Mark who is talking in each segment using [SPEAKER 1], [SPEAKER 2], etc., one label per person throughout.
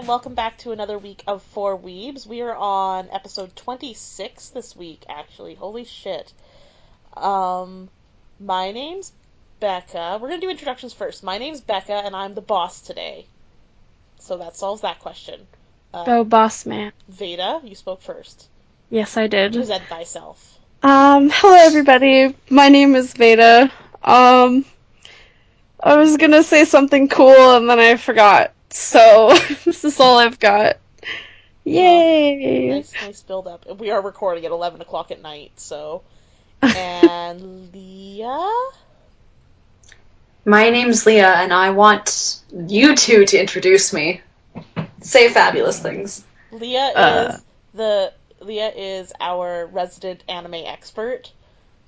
[SPEAKER 1] welcome back to another week of Four Weebs. We are on episode 26 this week, actually. Holy shit. My name's Becca. We're going to do introductions first. My name's Becca, and I'm the boss today. So that solves that question.
[SPEAKER 2] Go, boss man.
[SPEAKER 1] Veda, you spoke first.
[SPEAKER 2] Yes, I did.
[SPEAKER 1] Present thyself.
[SPEAKER 2] Hello everybody. My name is Veda. I was gonna say something cool and then I forgot. So, this is all I've got. Yay!
[SPEAKER 1] Nice build up. We are recording at 11 o'clock at night, so... And Leah?
[SPEAKER 3] My name's Leah, and I want you two to introduce me. Say fabulous things.
[SPEAKER 1] Leah is our resident anime expert.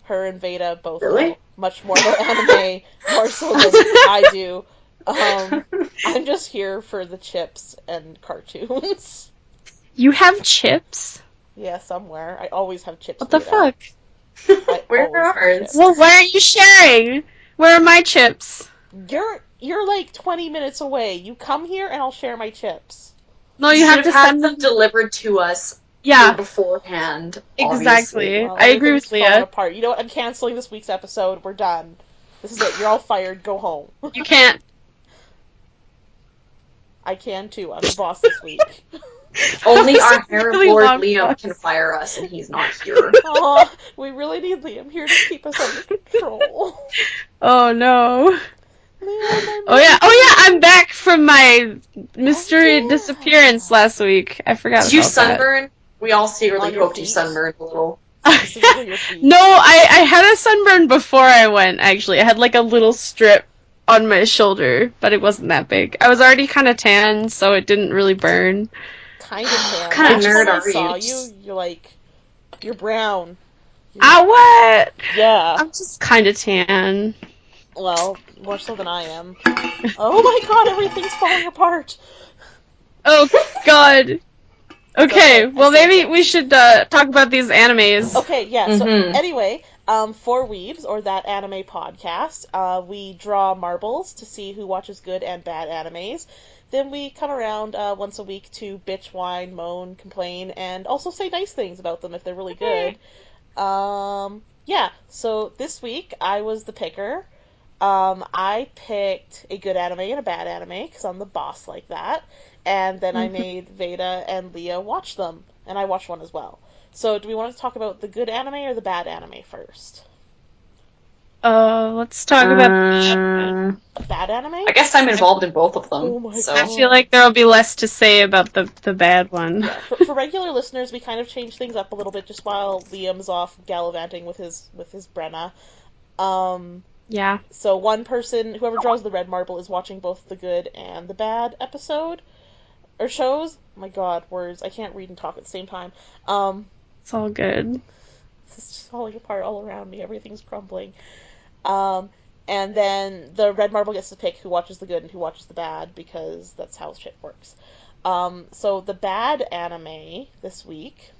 [SPEAKER 1] Her and Veda both know much more about anime, more so than I do. I'm just here for the chips and cartoons.
[SPEAKER 2] You have chips?
[SPEAKER 1] Yeah, somewhere. I always have chips.
[SPEAKER 2] What the fuck?
[SPEAKER 3] Where are ours?
[SPEAKER 2] Well, why aren't you sharing? Where are my chips?
[SPEAKER 1] You're like 20 minutes away. You come here and I'll share my chips.
[SPEAKER 2] No, you have to
[SPEAKER 3] send them delivered to us.
[SPEAKER 2] Yeah,
[SPEAKER 3] beforehand.
[SPEAKER 2] Exactly.
[SPEAKER 1] Well,
[SPEAKER 2] I agree with Leah.
[SPEAKER 1] Apart. You know what? I'm canceling this week's episode. We're done. This is it. You're all fired. Go home.
[SPEAKER 2] You can't.
[SPEAKER 1] I can too. I'm the boss this week.
[SPEAKER 3] Only our hair lord Liam can fire us, and he's not here.
[SPEAKER 1] Oh, we really need Liam here to keep us under control.
[SPEAKER 2] Oh no. Oh yeah, I'm back from my mystery disappearance last week. I forgot
[SPEAKER 3] Did you sunburn? We all secretly hoped you sunburned a little.
[SPEAKER 2] No, I had a sunburn before I went, actually. I had like a little strip on my shoulder, but it wasn't that big. I was already kind of tan, so it didn't really burn.
[SPEAKER 1] Kind of tan.
[SPEAKER 3] What kind of nerd are
[SPEAKER 1] you're brown.
[SPEAKER 2] What?
[SPEAKER 1] Yeah.
[SPEAKER 2] I'm just kind of tan.
[SPEAKER 1] Well, more so than I am. Oh my god, everything's falling apart!
[SPEAKER 2] Oh god. Okay, well maybe we should talk about these animes.
[SPEAKER 1] Okay, yeah, so anyway, Four Weebs, or That Anime Podcast, we draw marbles to see who watches good and bad animes. Then we come around once a week to bitch, whine, moan, complain, and also say nice things about them if they're really good. Yeah, so this week I was the picker. I picked a good anime and a bad anime, because I'm the boss like that. And then I made Veda and Leah watch them. And I watched one as well. So, do we want to talk about the good anime or the bad anime first?
[SPEAKER 2] Let's talk about
[SPEAKER 1] bad anime?
[SPEAKER 3] I guess I'm involved in both of them.
[SPEAKER 1] Oh my God.
[SPEAKER 2] I feel like there will be less to say about the bad one.
[SPEAKER 1] Yeah, for regular listeners, we kind of changed things up a little bit just while Liam's off gallivanting with his Brenna.
[SPEAKER 2] Yeah.
[SPEAKER 1] So one person, whoever draws the red marble, is watching both the good and the bad episode. Or shows. Oh my god, words. I can't read and talk at the same time.
[SPEAKER 2] It's all good.
[SPEAKER 1] It's just falling apart all around me. Everything's crumbling. And then the red marble gets to pick who watches the good and who watches the bad, because that's how shit works. So the bad anime this week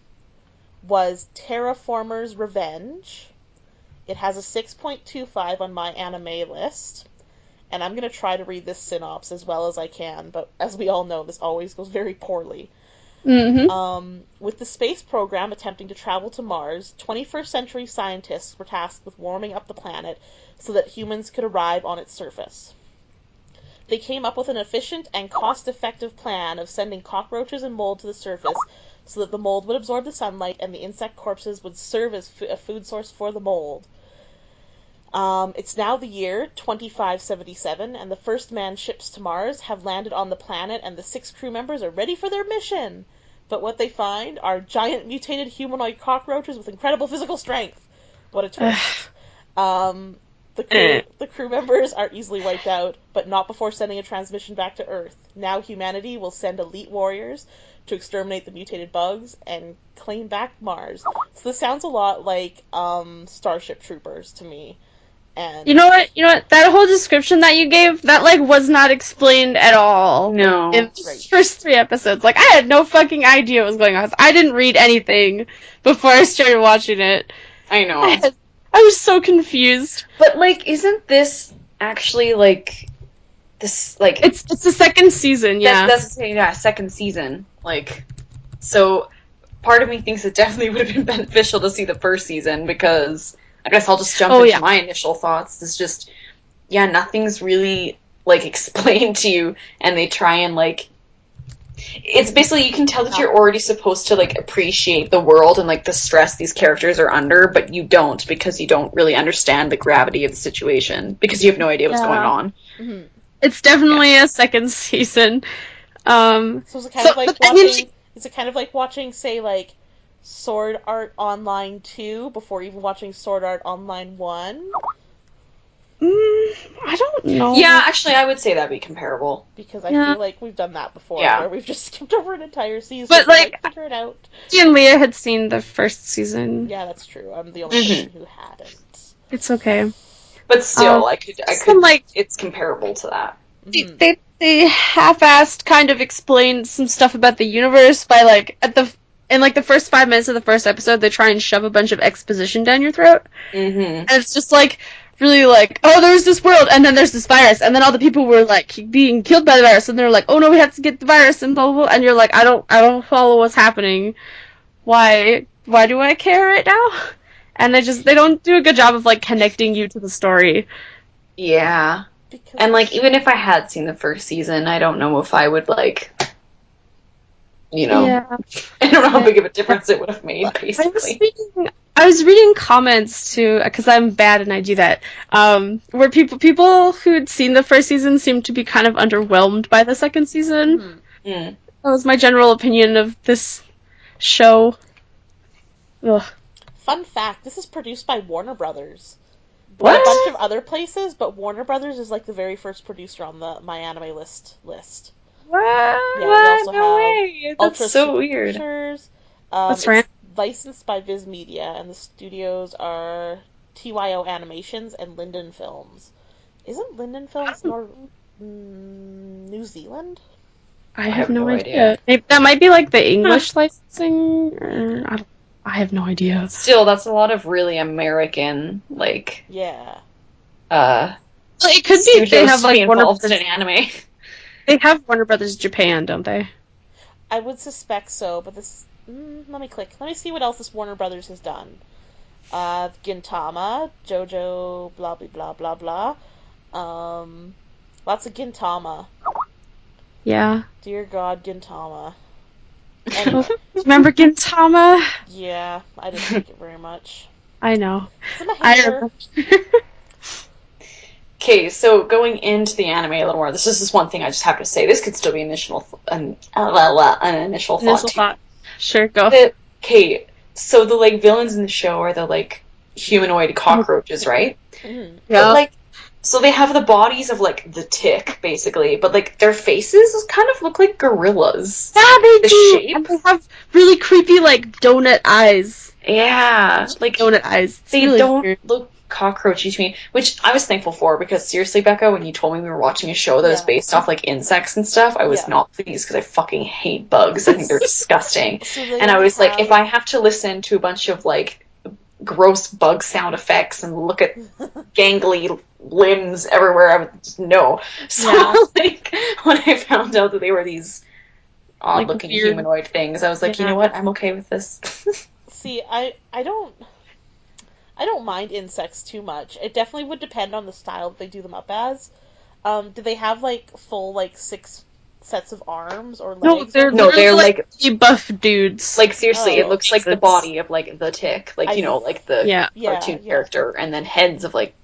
[SPEAKER 1] was Terraformer's Revenge. It has a 6.25 on my anime list. And I'm going to try to read this synopsis as well as I can, but as we all know, this always goes very poorly. With the space program attempting to travel to Mars, 21st century scientists were tasked with warming up the planet so that humans could arrive on its surface. They came up with an efficient and cost-effective plan of sending cockroaches and mold to the surface so that the mold would absorb the sunlight and the insect corpses would serve as a food source for the mold. It's now the year 2577, and the first manned ships to Mars have landed on the planet, and the 6 crew members are ready for their mission. But what they find are giant mutated humanoid cockroaches with incredible physical strength. What a twist. The crew members are easily wiped out, but not before sending a transmission back to Earth. Now humanity will send elite warriors to exterminate the mutated bugs and claim back Mars. So this sounds a lot like Starship Troopers to me. And
[SPEAKER 2] You know what? That whole description that you gave, that, was not explained at all.
[SPEAKER 3] No.
[SPEAKER 2] In the first 3 episodes. I had no fucking idea what was going on. I didn't read anything before I started watching it.
[SPEAKER 3] I know.
[SPEAKER 2] I was so confused.
[SPEAKER 3] But, isn't this actually, this, like...
[SPEAKER 2] It's the second season, yeah.
[SPEAKER 3] Second season. Like, so part of me thinks it definitely would have been beneficial to see the first season, because I guess I'll just jump into my initial thoughts. It's just, nothing's really, like, explained to you, and they try and, like... It's basically, you can tell that you're already supposed to, like, appreciate the world and, like, the stress these characters are under, but you don't, because you don't really understand the gravity of the situation, because you have no idea what's going on.
[SPEAKER 1] Mm-hmm.
[SPEAKER 2] It's definitely a second season.
[SPEAKER 1] So is it kind of like watching... Is it kind of like watching, say, like, Sword Art Online 2 before even watching Sword Art Online 1?
[SPEAKER 2] I don't know.
[SPEAKER 3] Yeah, actually, I would say that'd be comparable.
[SPEAKER 1] Because I feel like we've done that before, where we've just skipped over an entire season
[SPEAKER 2] but, like,
[SPEAKER 1] figure it out.
[SPEAKER 2] She and Leah had seen the first season.
[SPEAKER 1] Yeah, that's true. I'm the only person who hadn't.
[SPEAKER 2] It's okay.
[SPEAKER 3] But still, I could, like, it's comparable to that.
[SPEAKER 2] They half-assed kind of explained some stuff about the universe by, like, in the first 5 minutes of the first episode, they try and shove a bunch of exposition down your throat. And it's just, like, really like, oh, there's this world, and then there's this virus, and then all the people were, like, being killed by the virus, and they're like, oh no, we have to get the virus, and blah, blah, blah, and you're like, I don't follow what's happening. Why do I care right now? And they don't do a good job of, like, connecting you to the story.
[SPEAKER 3] Yeah. And, like, even if I had seen the first season, I don't know if I would, like, I don't know how big of a difference it would have made, basically.
[SPEAKER 2] I was reading comments too, because I'm bad and I do that, where people who'd seen the first season seemed to be kind of underwhelmed by the second season. That was my general opinion of this show. Ugh.
[SPEAKER 1] Fun fact, this is produced by Warner Brothers.
[SPEAKER 2] What?
[SPEAKER 1] A bunch of other places, but Warner Brothers is like the very first producer on the My Anime list.
[SPEAKER 2] What?
[SPEAKER 1] Yeah, we also
[SPEAKER 2] No
[SPEAKER 1] have
[SPEAKER 2] way.
[SPEAKER 1] Ultra
[SPEAKER 2] That's so
[SPEAKER 1] Super
[SPEAKER 2] weird.
[SPEAKER 1] Pictures.
[SPEAKER 2] That's right.
[SPEAKER 1] Licensed by Viz Media, and the studios are TYO Animations and Linden Films. Isn't Linden Films New Zealand?
[SPEAKER 2] I have no idea. That might be like the English licensing. I have no idea.
[SPEAKER 3] Still, that's a lot of really American, like...
[SPEAKER 1] Yeah.
[SPEAKER 2] It could be they have like Warner
[SPEAKER 3] Brothers in anime.
[SPEAKER 2] They have Warner Brothers Japan, don't they?
[SPEAKER 1] I would suspect so, but this... let me see what else this Warner Brothers has done. Gintama, JoJo, blah, blah, blah, blah, blah. Lots of Gintama.
[SPEAKER 2] Yeah.
[SPEAKER 1] Dear God, Gintama. Anyway.
[SPEAKER 2] Remember Gintama?
[SPEAKER 1] Yeah, I didn't like it very much.
[SPEAKER 2] I know.
[SPEAKER 3] Okay, so going into the anime a little more, this is just one thing I just have to say. This could still be an initial thought.
[SPEAKER 2] Sure, go.
[SPEAKER 3] Okay, so the, like, villains in the show are the, like, humanoid cockroaches, right?
[SPEAKER 1] Mm-hmm.
[SPEAKER 2] Yeah.
[SPEAKER 3] But, like, so they have the bodies of, like, the tick, basically, but, like, their faces kind of look like gorillas.
[SPEAKER 2] Yeah, they do!
[SPEAKER 3] Shape.
[SPEAKER 2] And they have really creepy, like, donut eyes.
[SPEAKER 3] Yeah. Like,
[SPEAKER 2] donut eyes.
[SPEAKER 3] They really don't look cockroachy to me, which I was thankful for, because seriously, Becca, when you told me we were watching a show that was based off, like, insects and stuff, I was not pleased, because I fucking hate bugs. I think they're disgusting. And I was like, if I have to listen to a bunch of, like, gross bug sound effects and look at gangly limbs everywhere, I would just no. So, like, when I found out that they were these odd-looking humanoid things, I was like, you know what, I'm okay with this.
[SPEAKER 1] See, I don't mind insects too much. It definitely would depend on the style that they do them up as. Do they have, like, full, like, 6 sets of arms or legs?
[SPEAKER 2] They're like buff dudes.
[SPEAKER 3] Like, seriously, it looks like the body of, like, the tick. Like, you know, like the cartoon character. And then heads of, like,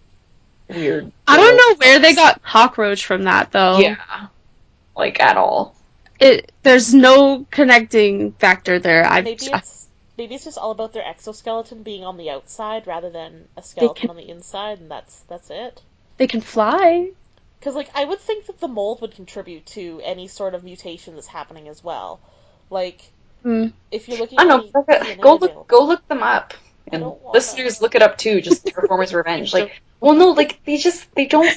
[SPEAKER 3] weird...
[SPEAKER 2] I don't know where they got cockroach from that, though.
[SPEAKER 3] Yeah. Like, at all.
[SPEAKER 2] There's no connecting factor there.
[SPEAKER 1] Maybe it's just all about their exoskeleton being on the outside rather than a skeleton on the inside, and that's it.
[SPEAKER 2] They can fly.
[SPEAKER 1] Because, like, I would think that the mold would contribute to any sort of mutation that's happening as well. Like, if you're looking at
[SPEAKER 3] go look them up. And listeners, look it up too, just Terraformers Revenge. Like, well, no, like, they don't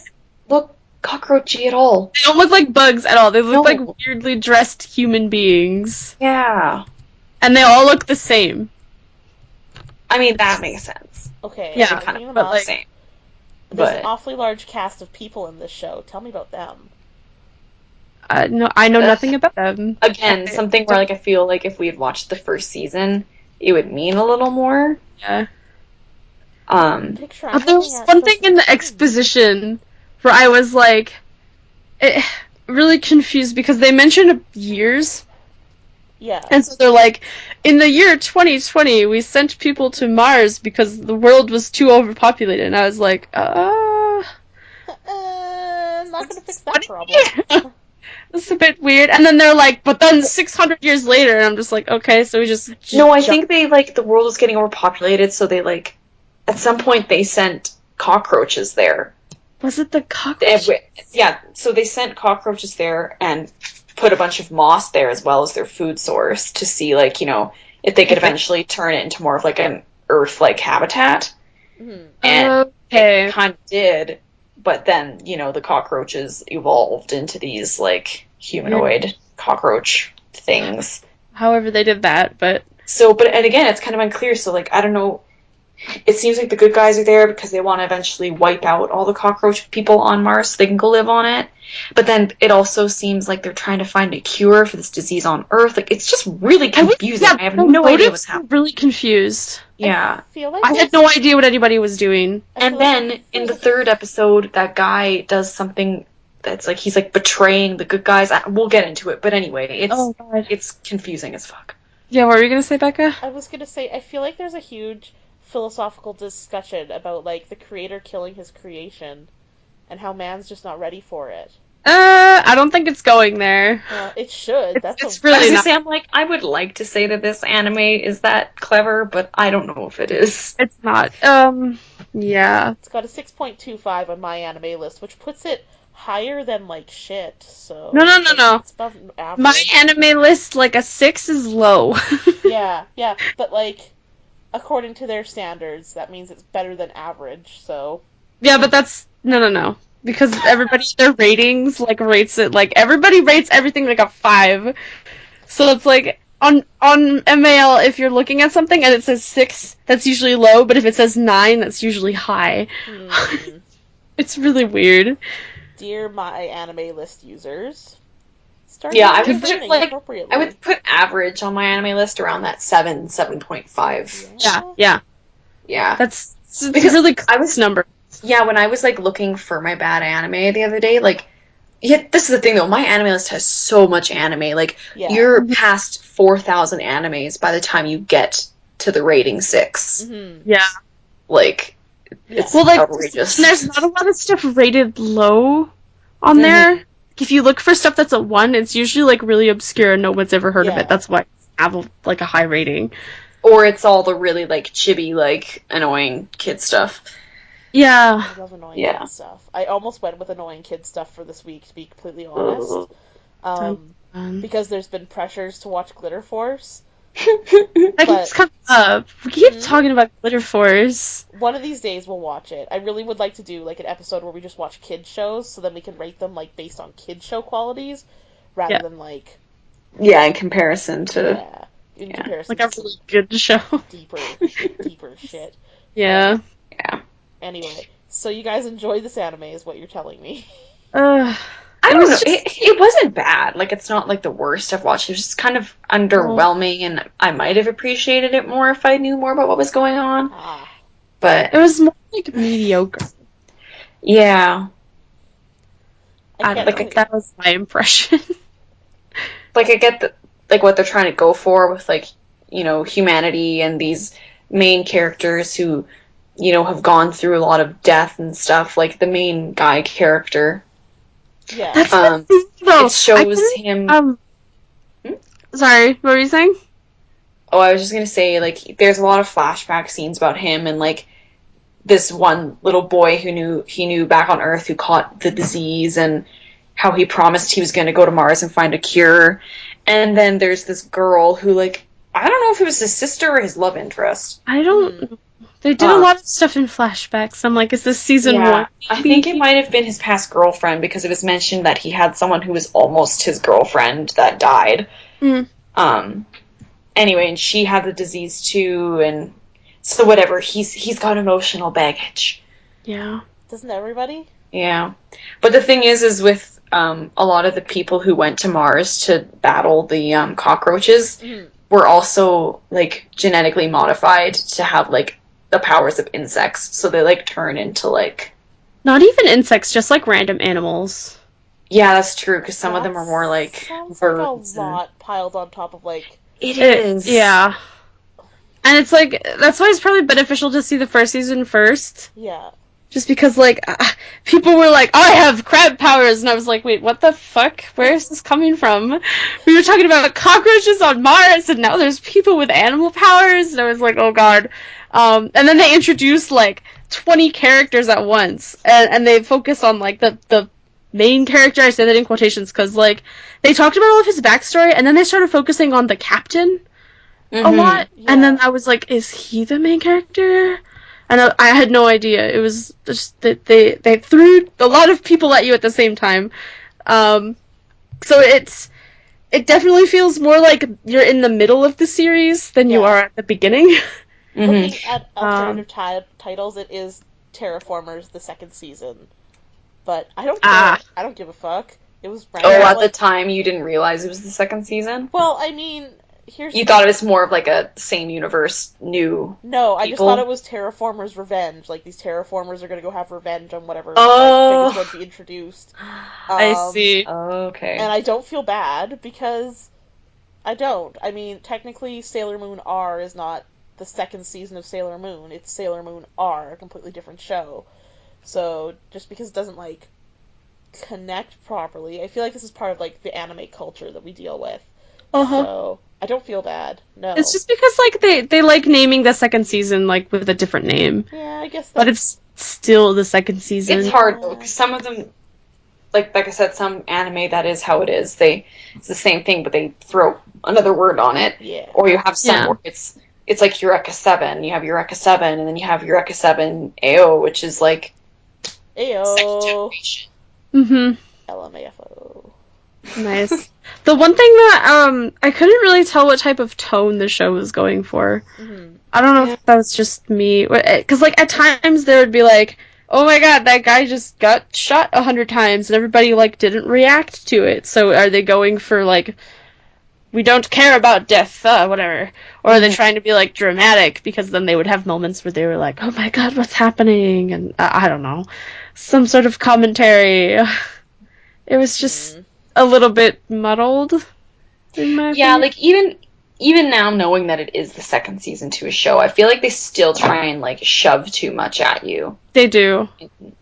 [SPEAKER 3] look cockroachy at all.
[SPEAKER 2] They don't look like bugs at all. They look like weirdly dressed human beings.
[SPEAKER 3] Yeah.
[SPEAKER 2] And they all look the same.
[SPEAKER 3] I mean, that makes sense.
[SPEAKER 1] Okay.
[SPEAKER 3] Yeah, kind of the same.
[SPEAKER 1] There's an awfully large cast of people in this show. Tell me about them.
[SPEAKER 2] No, I know nothing about them.
[SPEAKER 3] Again, something where like I feel like if we had watched the first season, it would mean a little more.
[SPEAKER 2] Yeah.
[SPEAKER 1] Picture I'm
[SPEAKER 2] There was
[SPEAKER 1] looking at
[SPEAKER 2] one
[SPEAKER 1] shows
[SPEAKER 2] thing
[SPEAKER 1] like
[SPEAKER 2] in the
[SPEAKER 1] Twins.
[SPEAKER 2] exposition where I was like, really confused because they mentioned years.
[SPEAKER 1] Yeah.
[SPEAKER 2] And so they're like, in the year 2020, we sent people to Mars because the world was too overpopulated. And I was like,
[SPEAKER 1] Not gonna fix that problem.
[SPEAKER 2] That's a bit weird. And then they're like, but then 600 years later, and I'm just like, okay, so we just
[SPEAKER 3] No, I think they like the world was getting overpopulated, so they like at some point they sent cockroaches there.
[SPEAKER 2] Was it the cockroach?
[SPEAKER 3] Yeah, so they sent cockroaches there and put a bunch of moss there as well as their food source to see, like, you know, if they could eventually turn it into more of like an Earth-like habitat.
[SPEAKER 1] Mm-hmm.
[SPEAKER 3] And it kind of did, but then, you know, the cockroaches evolved into these, like, humanoid cockroach things.
[SPEAKER 2] However they did that, but...
[SPEAKER 3] So, and again, it's kind of unclear, so, like, I don't know. It seems like the good guys are there because they want to eventually wipe out all the cockroach people on Mars so they can go live on it. But then it also seems like they're trying to find a cure for this disease on Earth. Like, it's just really confusing. I have no idea what's happening.
[SPEAKER 2] Really confused.
[SPEAKER 3] Yeah.
[SPEAKER 2] I had no idea what anybody was doing.
[SPEAKER 3] And then, in the third episode, that guy does something that's like, he's like betraying the good guys. We'll get into it, but anyway, it's confusing as fuck.
[SPEAKER 2] Yeah, what were you gonna say, Becca?
[SPEAKER 1] I was gonna say, I feel like there's a huge philosophical discussion about, like, the creator killing his creation and how man's just not ready for it.
[SPEAKER 2] I don't think it's going there.
[SPEAKER 1] It should.
[SPEAKER 2] It's really not.
[SPEAKER 3] I'm like, I would like to say that this anime is that clever, but I don't know if it is.
[SPEAKER 2] It's not. Yeah.
[SPEAKER 1] It's got a 6.25 on my anime list, which puts it higher than, like, shit, so...
[SPEAKER 2] No.
[SPEAKER 1] It's above average.
[SPEAKER 2] My anime list, like, a 6 is low.
[SPEAKER 1] Yeah, but, like, according to their standards, that means it's better than average, so...
[SPEAKER 2] Yeah, but that's... No. Because everybody, their ratings, like, rates it, like, everybody rates everything like a 5. So it's like, on MAL, if you're looking at something and it says 6, that's usually low, but if it says 9, that's usually high. It's really weird.
[SPEAKER 1] Dear my anime list users,
[SPEAKER 3] I would put average on my anime list around that 7.5.
[SPEAKER 2] Yeah. That's because really close number.
[SPEAKER 3] Yeah, when I was, like, looking for my bad anime the other day, like, this is the thing, though, my anime list has so much anime, like, you're past 4,000 animes by the time you get to the rating 6.
[SPEAKER 1] Mm-hmm.
[SPEAKER 2] Yeah.
[SPEAKER 3] Like, it's outrageous.
[SPEAKER 2] There's not a lot of stuff rated low on there. If you look for stuff that's a 1, it's usually, like, really obscure and no one's ever heard of it. That's why I have, like, a high rating.
[SPEAKER 3] Or it's all the really, like, chibi, like, annoying kid stuff.
[SPEAKER 2] Yeah.
[SPEAKER 1] I love annoying kid stuff. I almost went with annoying kid stuff for this week, to be completely honest. Because there's been pressures to watch Glitter Force.
[SPEAKER 2] That keeps coming up. We keep talking about Glitter Force.
[SPEAKER 1] One of these days we'll watch it. I really would like to do, like, an episode where we just watch kid shows, so then we can rate them, like, based on kid show qualities, rather than, like...
[SPEAKER 3] Yeah, in comparison to...
[SPEAKER 1] In comparison
[SPEAKER 2] like a really good show.
[SPEAKER 1] Deeper shit.
[SPEAKER 2] Yeah.
[SPEAKER 1] Anyway, so you guys enjoy this anime, is what you're telling me.
[SPEAKER 3] I don't know. It wasn't bad. Like, it's not, like, the worst I've watched. It was just kind of underwhelming, and I might have appreciated it more if I knew more about what was going on. But...
[SPEAKER 2] It was more, like, mediocre.
[SPEAKER 3] Yeah.
[SPEAKER 2] That was my impression.
[SPEAKER 3] Like, I get what they're trying to go for with, like, you know, humanity and these main characters who... you know, have gone through a lot of death and stuff, like the main guy character.
[SPEAKER 1] Yeah.
[SPEAKER 2] That's the thing, though.
[SPEAKER 3] It shows him...
[SPEAKER 2] Sorry, what were you saying?
[SPEAKER 3] Oh, I was just gonna say, like, there's a lot of flashback scenes about him and, like, this one little boy who he knew back on Earth who caught the disease and how he promised he was gonna go to Mars and find a cure. And then there's this girl who, like, I don't know if it was his sister or his love interest.
[SPEAKER 2] I don't... They did a lot of stuff in flashbacks. I'm like, is this season 1?
[SPEAKER 3] I think it might have been his past girlfriend because it was mentioned that he had someone who was almost his girlfriend that died. Anyway, and she had the disease too, and so whatever. He's got emotional baggage.
[SPEAKER 2] Yeah.
[SPEAKER 1] Doesn't everybody?
[SPEAKER 3] Yeah. But the thing is with a lot of the people who went to Mars to battle the cockroaches were also like genetically modified to have like the powers of insects, so they like turn into like
[SPEAKER 2] Not even insects, just like random animals.
[SPEAKER 3] Yeah, that's true, because some of them are more like
[SPEAKER 1] sounds
[SPEAKER 3] birds.
[SPEAKER 1] like a lot piled on top of like.
[SPEAKER 3] It is.
[SPEAKER 2] Yeah. And it's like, that's why it's probably beneficial to see the first season first.
[SPEAKER 1] Yeah.
[SPEAKER 2] Just because, like, people were like, I have crab powers, and I was like, wait, what the fuck? Where is this coming from? We were talking about cockroaches on Mars, and now there's people with animal powers, and I was like, oh god. And then they introduced, like, 20 characters at once, and they focus on, like, the main character. I say that in quotations, because, like, they talked about all of his backstory, and then they started focusing on the captain a lot, and then I was like, is he the main character? And I had no idea. It was just that they threw a lot of people at you at the same time. So it definitely feels more like you're in the middle of the series than you are at the beginning.
[SPEAKER 1] Looking at alternative titles, it is Terraformers the second season, but I don't care. I don't give a fuck. It was
[SPEAKER 3] at the time you didn't realize it was the second season?
[SPEAKER 1] Well, I mean,
[SPEAKER 3] you thought it was more of like a same universe, new.
[SPEAKER 1] No, I just thought it was Terraformers Revenge. Like, these Terraformers are going to go have revenge on whatever thing is going to be introduced.
[SPEAKER 2] I see.
[SPEAKER 3] Okay.
[SPEAKER 1] And I don't feel bad, because I don't. I mean, technically, Sailor Moon R is not the second season of Sailor Moon. It's Sailor Moon R, a completely different show. So, just because it doesn't, like, connect properly, I feel like this is part of, like, the anime culture that we deal with. So, I don't feel bad. No.
[SPEAKER 2] It's just because, like, they like naming the second season, like, with a different name.
[SPEAKER 1] Yeah, I guess that's...
[SPEAKER 2] But it's still the second season.
[SPEAKER 3] It's hard, though, because some of them, like I said, some anime, that is how it is. It's the same thing, but they throw another word on it.
[SPEAKER 1] Yeah.
[SPEAKER 3] Or you have some where it's like Eureka 7. You have Eureka 7, and then you have Eureka 7 AO, which is, like...
[SPEAKER 1] AO.
[SPEAKER 3] Second generation.
[SPEAKER 1] LMAFO.
[SPEAKER 2] Nice. The one thing that I couldn't really tell what type of tone the show was going for. I don't know if that was just me, because like at times there would be like, oh my god, that guy just got shot 100 times, and everybody like didn't react to it. So are they going for like, we don't care about death, whatever, or are they trying to be like dramatic? Because then they would have moments where they were like, oh my god, what's happening? And I don't know, some sort of commentary. It was just a little bit muddled, in my opinion.
[SPEAKER 3] Like even now, knowing that it is the second season to a show, I feel like they still try and like shove too much at you.
[SPEAKER 2] They do.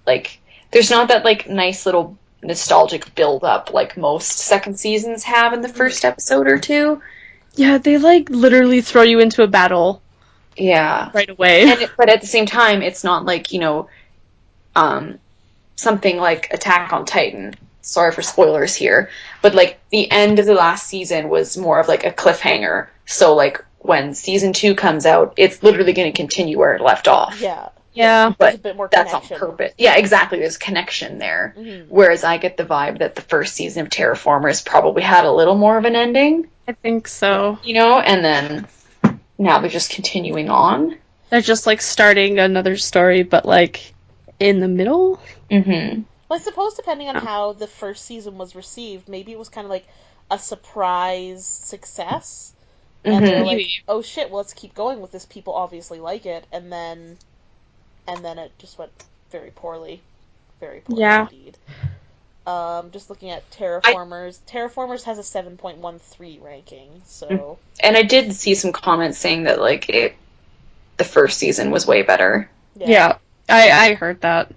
[SPEAKER 3] Like, there's not that like nice little nostalgic build up like most second seasons have in the first episode or two.
[SPEAKER 2] Yeah, they like literally throw you into a battle.
[SPEAKER 3] Yeah,
[SPEAKER 2] right away.
[SPEAKER 3] But at the same time, it's not like, you know, something like Attack on Titan. Sorry for spoilers here, but like the end of the last season was more of like a cliffhanger. So like when season 2 comes out, it's literally going to continue where it left off.
[SPEAKER 2] Yeah,
[SPEAKER 3] but
[SPEAKER 1] a bit more
[SPEAKER 3] that's on
[SPEAKER 1] connection.
[SPEAKER 3] purpose. Yeah, exactly. There's connection there. Whereas I get the vibe that the first season of Terraformers probably had a little more of an ending.
[SPEAKER 2] I think so.
[SPEAKER 3] You know, and then now they're just continuing on.
[SPEAKER 2] They're just like starting another story, but like in the middle.
[SPEAKER 1] Well, I suppose depending on how the first season was received, maybe it was kind of like a surprise success. And they're like, oh shit, well, let's keep going with this. People obviously like it. And then it just went very poorly. Very poorly indeed. Just looking at Terraformers. Terraformers has a 7.13 ranking, so...
[SPEAKER 3] And I did see some comments saying that, like, the first season was way better.
[SPEAKER 2] Yeah, I heard that.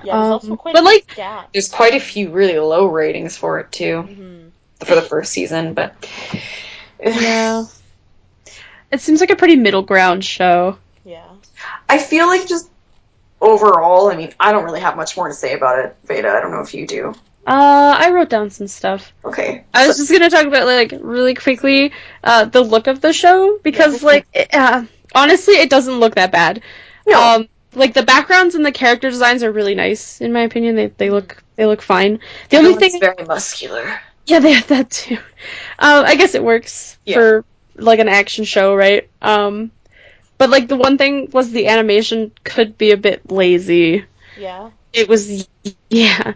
[SPEAKER 1] Yeah, there's also quite
[SPEAKER 2] but like,
[SPEAKER 1] gap.
[SPEAKER 3] There's quite a few really low ratings for it too, for the first season. But
[SPEAKER 2] yeah, it seems like a pretty middle ground show.
[SPEAKER 1] Yeah,
[SPEAKER 3] I feel like just overall, I mean, I don't really have much more to say about it, Veda. I don't know if you do.
[SPEAKER 2] I wrote down some stuff.
[SPEAKER 3] Okay,
[SPEAKER 2] I was just gonna talk about like really quickly the look of the show, because honestly, it doesn't look that bad.
[SPEAKER 3] No.
[SPEAKER 2] Like the backgrounds and the character designs are really nice, in my opinion. They look fine. The only thing,
[SPEAKER 3] very muscular.
[SPEAKER 2] Yeah, they have that too. I guess it works for like an action show, right? But like the one thing was the animation could be a bit lazy.
[SPEAKER 1] Yeah.
[SPEAKER 2] It was, yeah.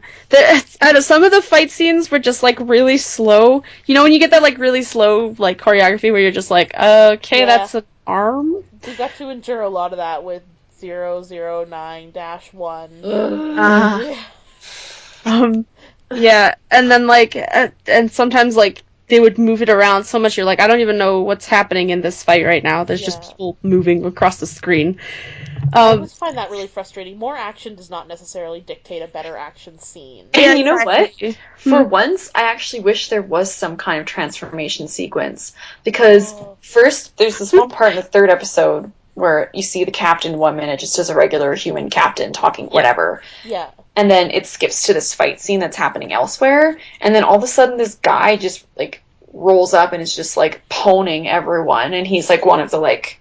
[SPEAKER 2] Some of the fight scenes were just, like, really slow. You know when you get that, like, really slow, like, choreography where you're just like, okay,
[SPEAKER 1] Yeah.
[SPEAKER 2] that's an arm?
[SPEAKER 1] We got to endure a lot of that with 009-1.
[SPEAKER 2] Yeah, and then, like, and sometimes, like, they would move it around so much, you're like, I don't even know what's happening in this fight right now. There's just people moving across the screen.
[SPEAKER 1] I always find that really frustrating. More action does not necessarily dictate a better action scene.
[SPEAKER 3] And you know what? For once, I actually wish there was some kind of transformation sequence. Because first, there's this one part in the third episode where you see the captain 1 minute just as a regular human captain talking whatever.
[SPEAKER 1] Yeah.
[SPEAKER 3] And then it skips to this fight scene that's happening elsewhere. And then all of a sudden this guy just, like, rolls up and is just, like, poning everyone. And he's, like, one of the, like,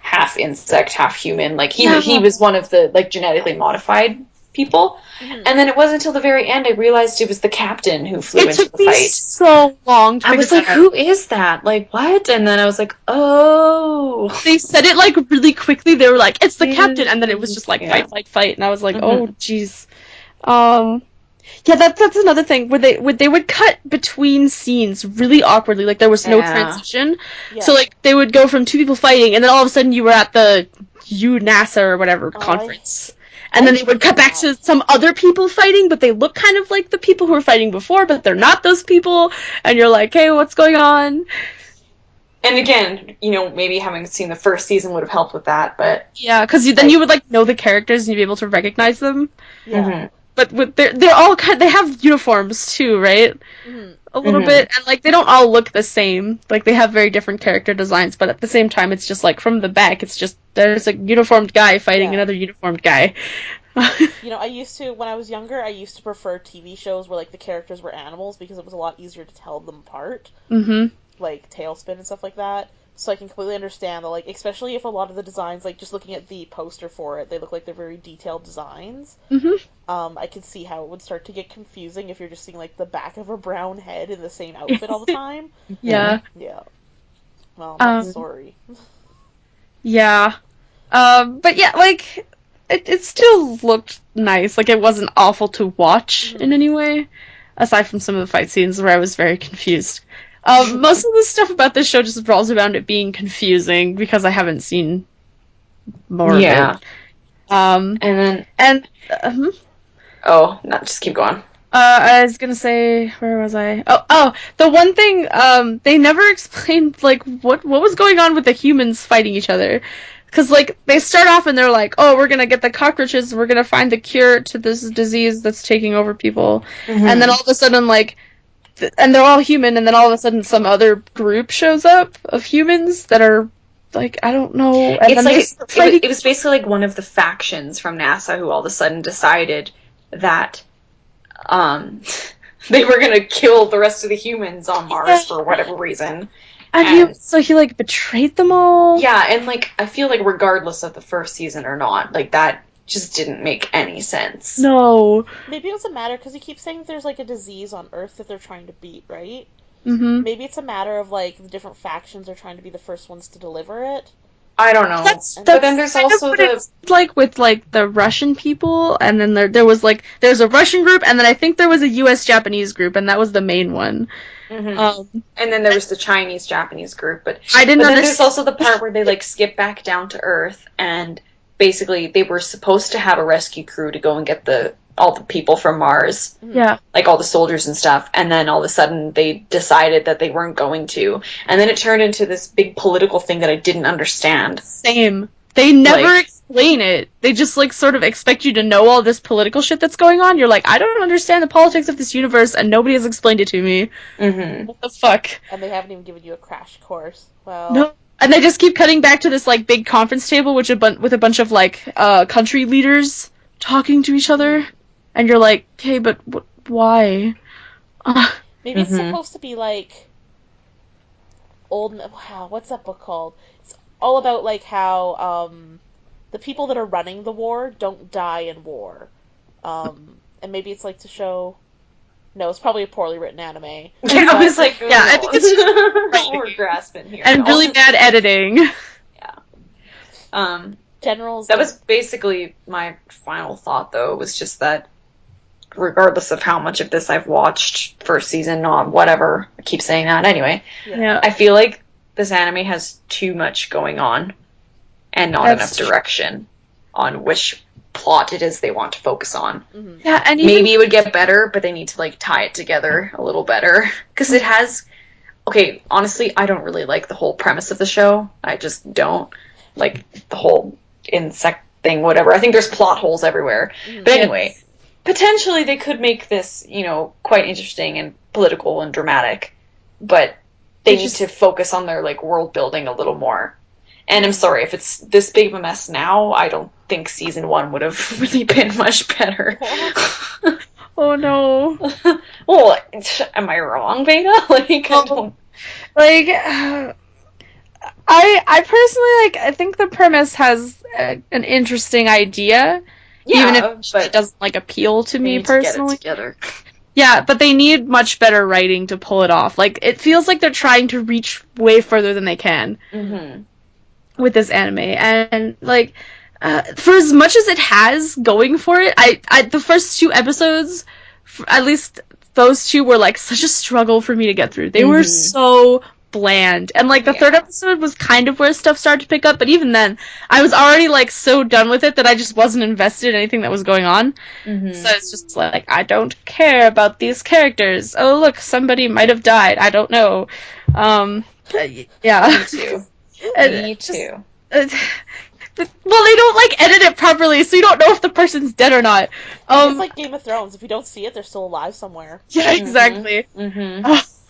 [SPEAKER 3] half insect, half human. Like, he was one of the, like, genetically modified people. Mm-hmm. And then it wasn't until the very end I realized it was the captain who flew into the fight. It took me
[SPEAKER 2] so long to
[SPEAKER 3] I was like, who is that? Like, what? And then I was like, oh.
[SPEAKER 2] They said it, like, really quickly. They were like, it's the captain. And then it was just like, fight. And I was like, oh, jeez. Yeah, that's another thing where they would cut between scenes really awkwardly, like there was no transition. Yeah. So like they would go from two people fighting, and then all of a sudden you were at the NASA or whatever conference, and then they would cut back to some other people fighting, but they look kind of like the people who were fighting before, but they're not those people, and you're like, hey, what's going on?
[SPEAKER 3] And again, you know, maybe having seen the first season would have helped with that, but
[SPEAKER 2] yeah, because then you would like know the characters and you'd be able to recognize them.
[SPEAKER 1] Yeah.
[SPEAKER 3] Mm-hmm.
[SPEAKER 2] But they're all they have uniforms too, right? Mm-hmm. A little bit, and like they don't all look the same. Like they have very different character designs, but at the same time, it's just like from the back, it's just there's a uniformed guy fighting another uniformed guy.
[SPEAKER 1] You know, when I was younger, I used to prefer TV shows where like the characters were animals because it was a lot easier to tell them apart.
[SPEAKER 2] Mm-hmm.
[SPEAKER 1] Like Tailspin and stuff like that. So I can completely understand that, like, especially if a lot of the designs, like, just looking at the poster for it, they look like they're very detailed designs.
[SPEAKER 2] Mm-hmm.
[SPEAKER 1] I could see how it would start to get confusing if you're just seeing, like, the back of a brown head in the same outfit all the time.
[SPEAKER 2] Yeah.
[SPEAKER 1] Yeah. Well, I'm sorry.
[SPEAKER 2] Yeah. But yeah, like, it still looked nice. Like, it wasn't awful to watch in any way, aside from some of the fight scenes where I was very confused. Most of the stuff about this show just revolves around it being confusing because I haven't seen more of it.
[SPEAKER 3] Just keep going.
[SPEAKER 2] I was gonna say, where was I? Oh, the one thing, they never explained, like, what was going on with the humans fighting each other. Because, like, they start off and they're like, oh, we're gonna get the cockroaches, we're gonna find the cure to this disease that's taking over people. Mm-hmm. And then all of a sudden, like, and they're all human, and then all of a sudden some other group shows up of humans that are, like, I don't know. And
[SPEAKER 3] it's like, it was basically like one of the factions from NASA who all of a sudden decided that they were going to kill the rest of the humans on Mars for whatever reason.
[SPEAKER 2] And he, like, betrayed them all?
[SPEAKER 3] Yeah, and, like, I feel like regardless of the first season or not, like, that just didn't make any sense.
[SPEAKER 2] No.
[SPEAKER 1] Maybe it doesn't matter because he keeps saying there's like a disease on Earth that they're trying to beat, right?
[SPEAKER 2] Mm-hmm.
[SPEAKER 1] Maybe it's a matter of like the different factions are trying to be the first ones to deliver it.
[SPEAKER 3] I don't know. But then there's also
[SPEAKER 2] like with like the Russian people, and then there's a Russian group, and then I think there was a U.S.-Japanese group, and that was the main one.
[SPEAKER 3] Mm-hmm. And then there was the Chinese-Japanese group, but
[SPEAKER 2] I didn't.
[SPEAKER 3] Then there's also the part where they like skip back down to Earth and. Basically, they were supposed to have a rescue crew to go and get all the people from Mars.
[SPEAKER 2] Yeah.
[SPEAKER 3] Like, all the soldiers and stuff. And then, all of a sudden, they decided that they weren't going to. And then it turned into this big political thing that I didn't understand.
[SPEAKER 2] Same. They never explain it. They just, like, sort of expect you to know all this political shit that's going on. You're like, I don't understand the politics of this universe, and nobody has explained it to me.
[SPEAKER 3] Mm-hmm.
[SPEAKER 2] What the fuck?
[SPEAKER 1] And they haven't even given you a crash course. Well...
[SPEAKER 2] No. And they just keep cutting back to this, like, big conference table with a bunch of, like, country leaders talking to each other. And you're like, hey, but why?
[SPEAKER 1] Maybe it's supposed to be, like, what's that book called? It's all about, like, how the people that are running the war don't die in war. And maybe it's, like, to show... No, it's probably a poorly written anime.
[SPEAKER 3] Yeah, I was like,
[SPEAKER 2] I think it's just
[SPEAKER 3] we're grasping here.
[SPEAKER 2] And really bad editing.
[SPEAKER 3] Yeah.
[SPEAKER 1] Generals.
[SPEAKER 3] That was basically my final thought, though, was just that regardless of how much of this I've watched, first season, not whatever, I keep saying that anyway,
[SPEAKER 2] Yeah.
[SPEAKER 3] I feel like this anime has too much going on and not enough direction on which plot it is they want to focus on.
[SPEAKER 1] Mm-hmm.
[SPEAKER 2] Yeah, and
[SPEAKER 3] maybe it would get better, but they need to like tie it together a little better because it has. Okay, honestly, I don't really like the whole premise of the show. I just don't like the whole insect thing, whatever. I think there's plot holes everywhere.
[SPEAKER 1] Mm-hmm.
[SPEAKER 3] But anyway, potentially they could make this, quite interesting and political and dramatic, but they need to focus on their like world building a little more. And I'm sorry, if it's this big of a mess now, I don't think season 1 would have really been much better.
[SPEAKER 2] Oh no.
[SPEAKER 3] Well, am I wrong, Veda?
[SPEAKER 2] I personally I think the premise has an interesting idea.
[SPEAKER 3] Yeah,
[SPEAKER 2] even if it doesn't like appeal to me personally.
[SPEAKER 3] To get it together.
[SPEAKER 2] Yeah, but they need much better writing to pull it off. Like, it feels like they're trying to reach way further than they can with this anime. And, like, for as much as it has going for it, the first 2 episodes, at least those 2 were, like, such a struggle for me to get through. They were so bland. And, like, the 3rd episode was kind of where stuff started to pick up, but even then, I was already, like, so done with it that I just wasn't invested in anything that was going on. So it's just like, I don't care about these characters. Oh, look, somebody might have died. I don't know. Yeah.
[SPEAKER 3] Me too. Me too.
[SPEAKER 2] Well, they don't, like, edit it properly, so you don't know if the person's dead or not.
[SPEAKER 1] It's like Game of Thrones. If you don't see it, they're still alive somewhere.
[SPEAKER 2] Yeah, exactly.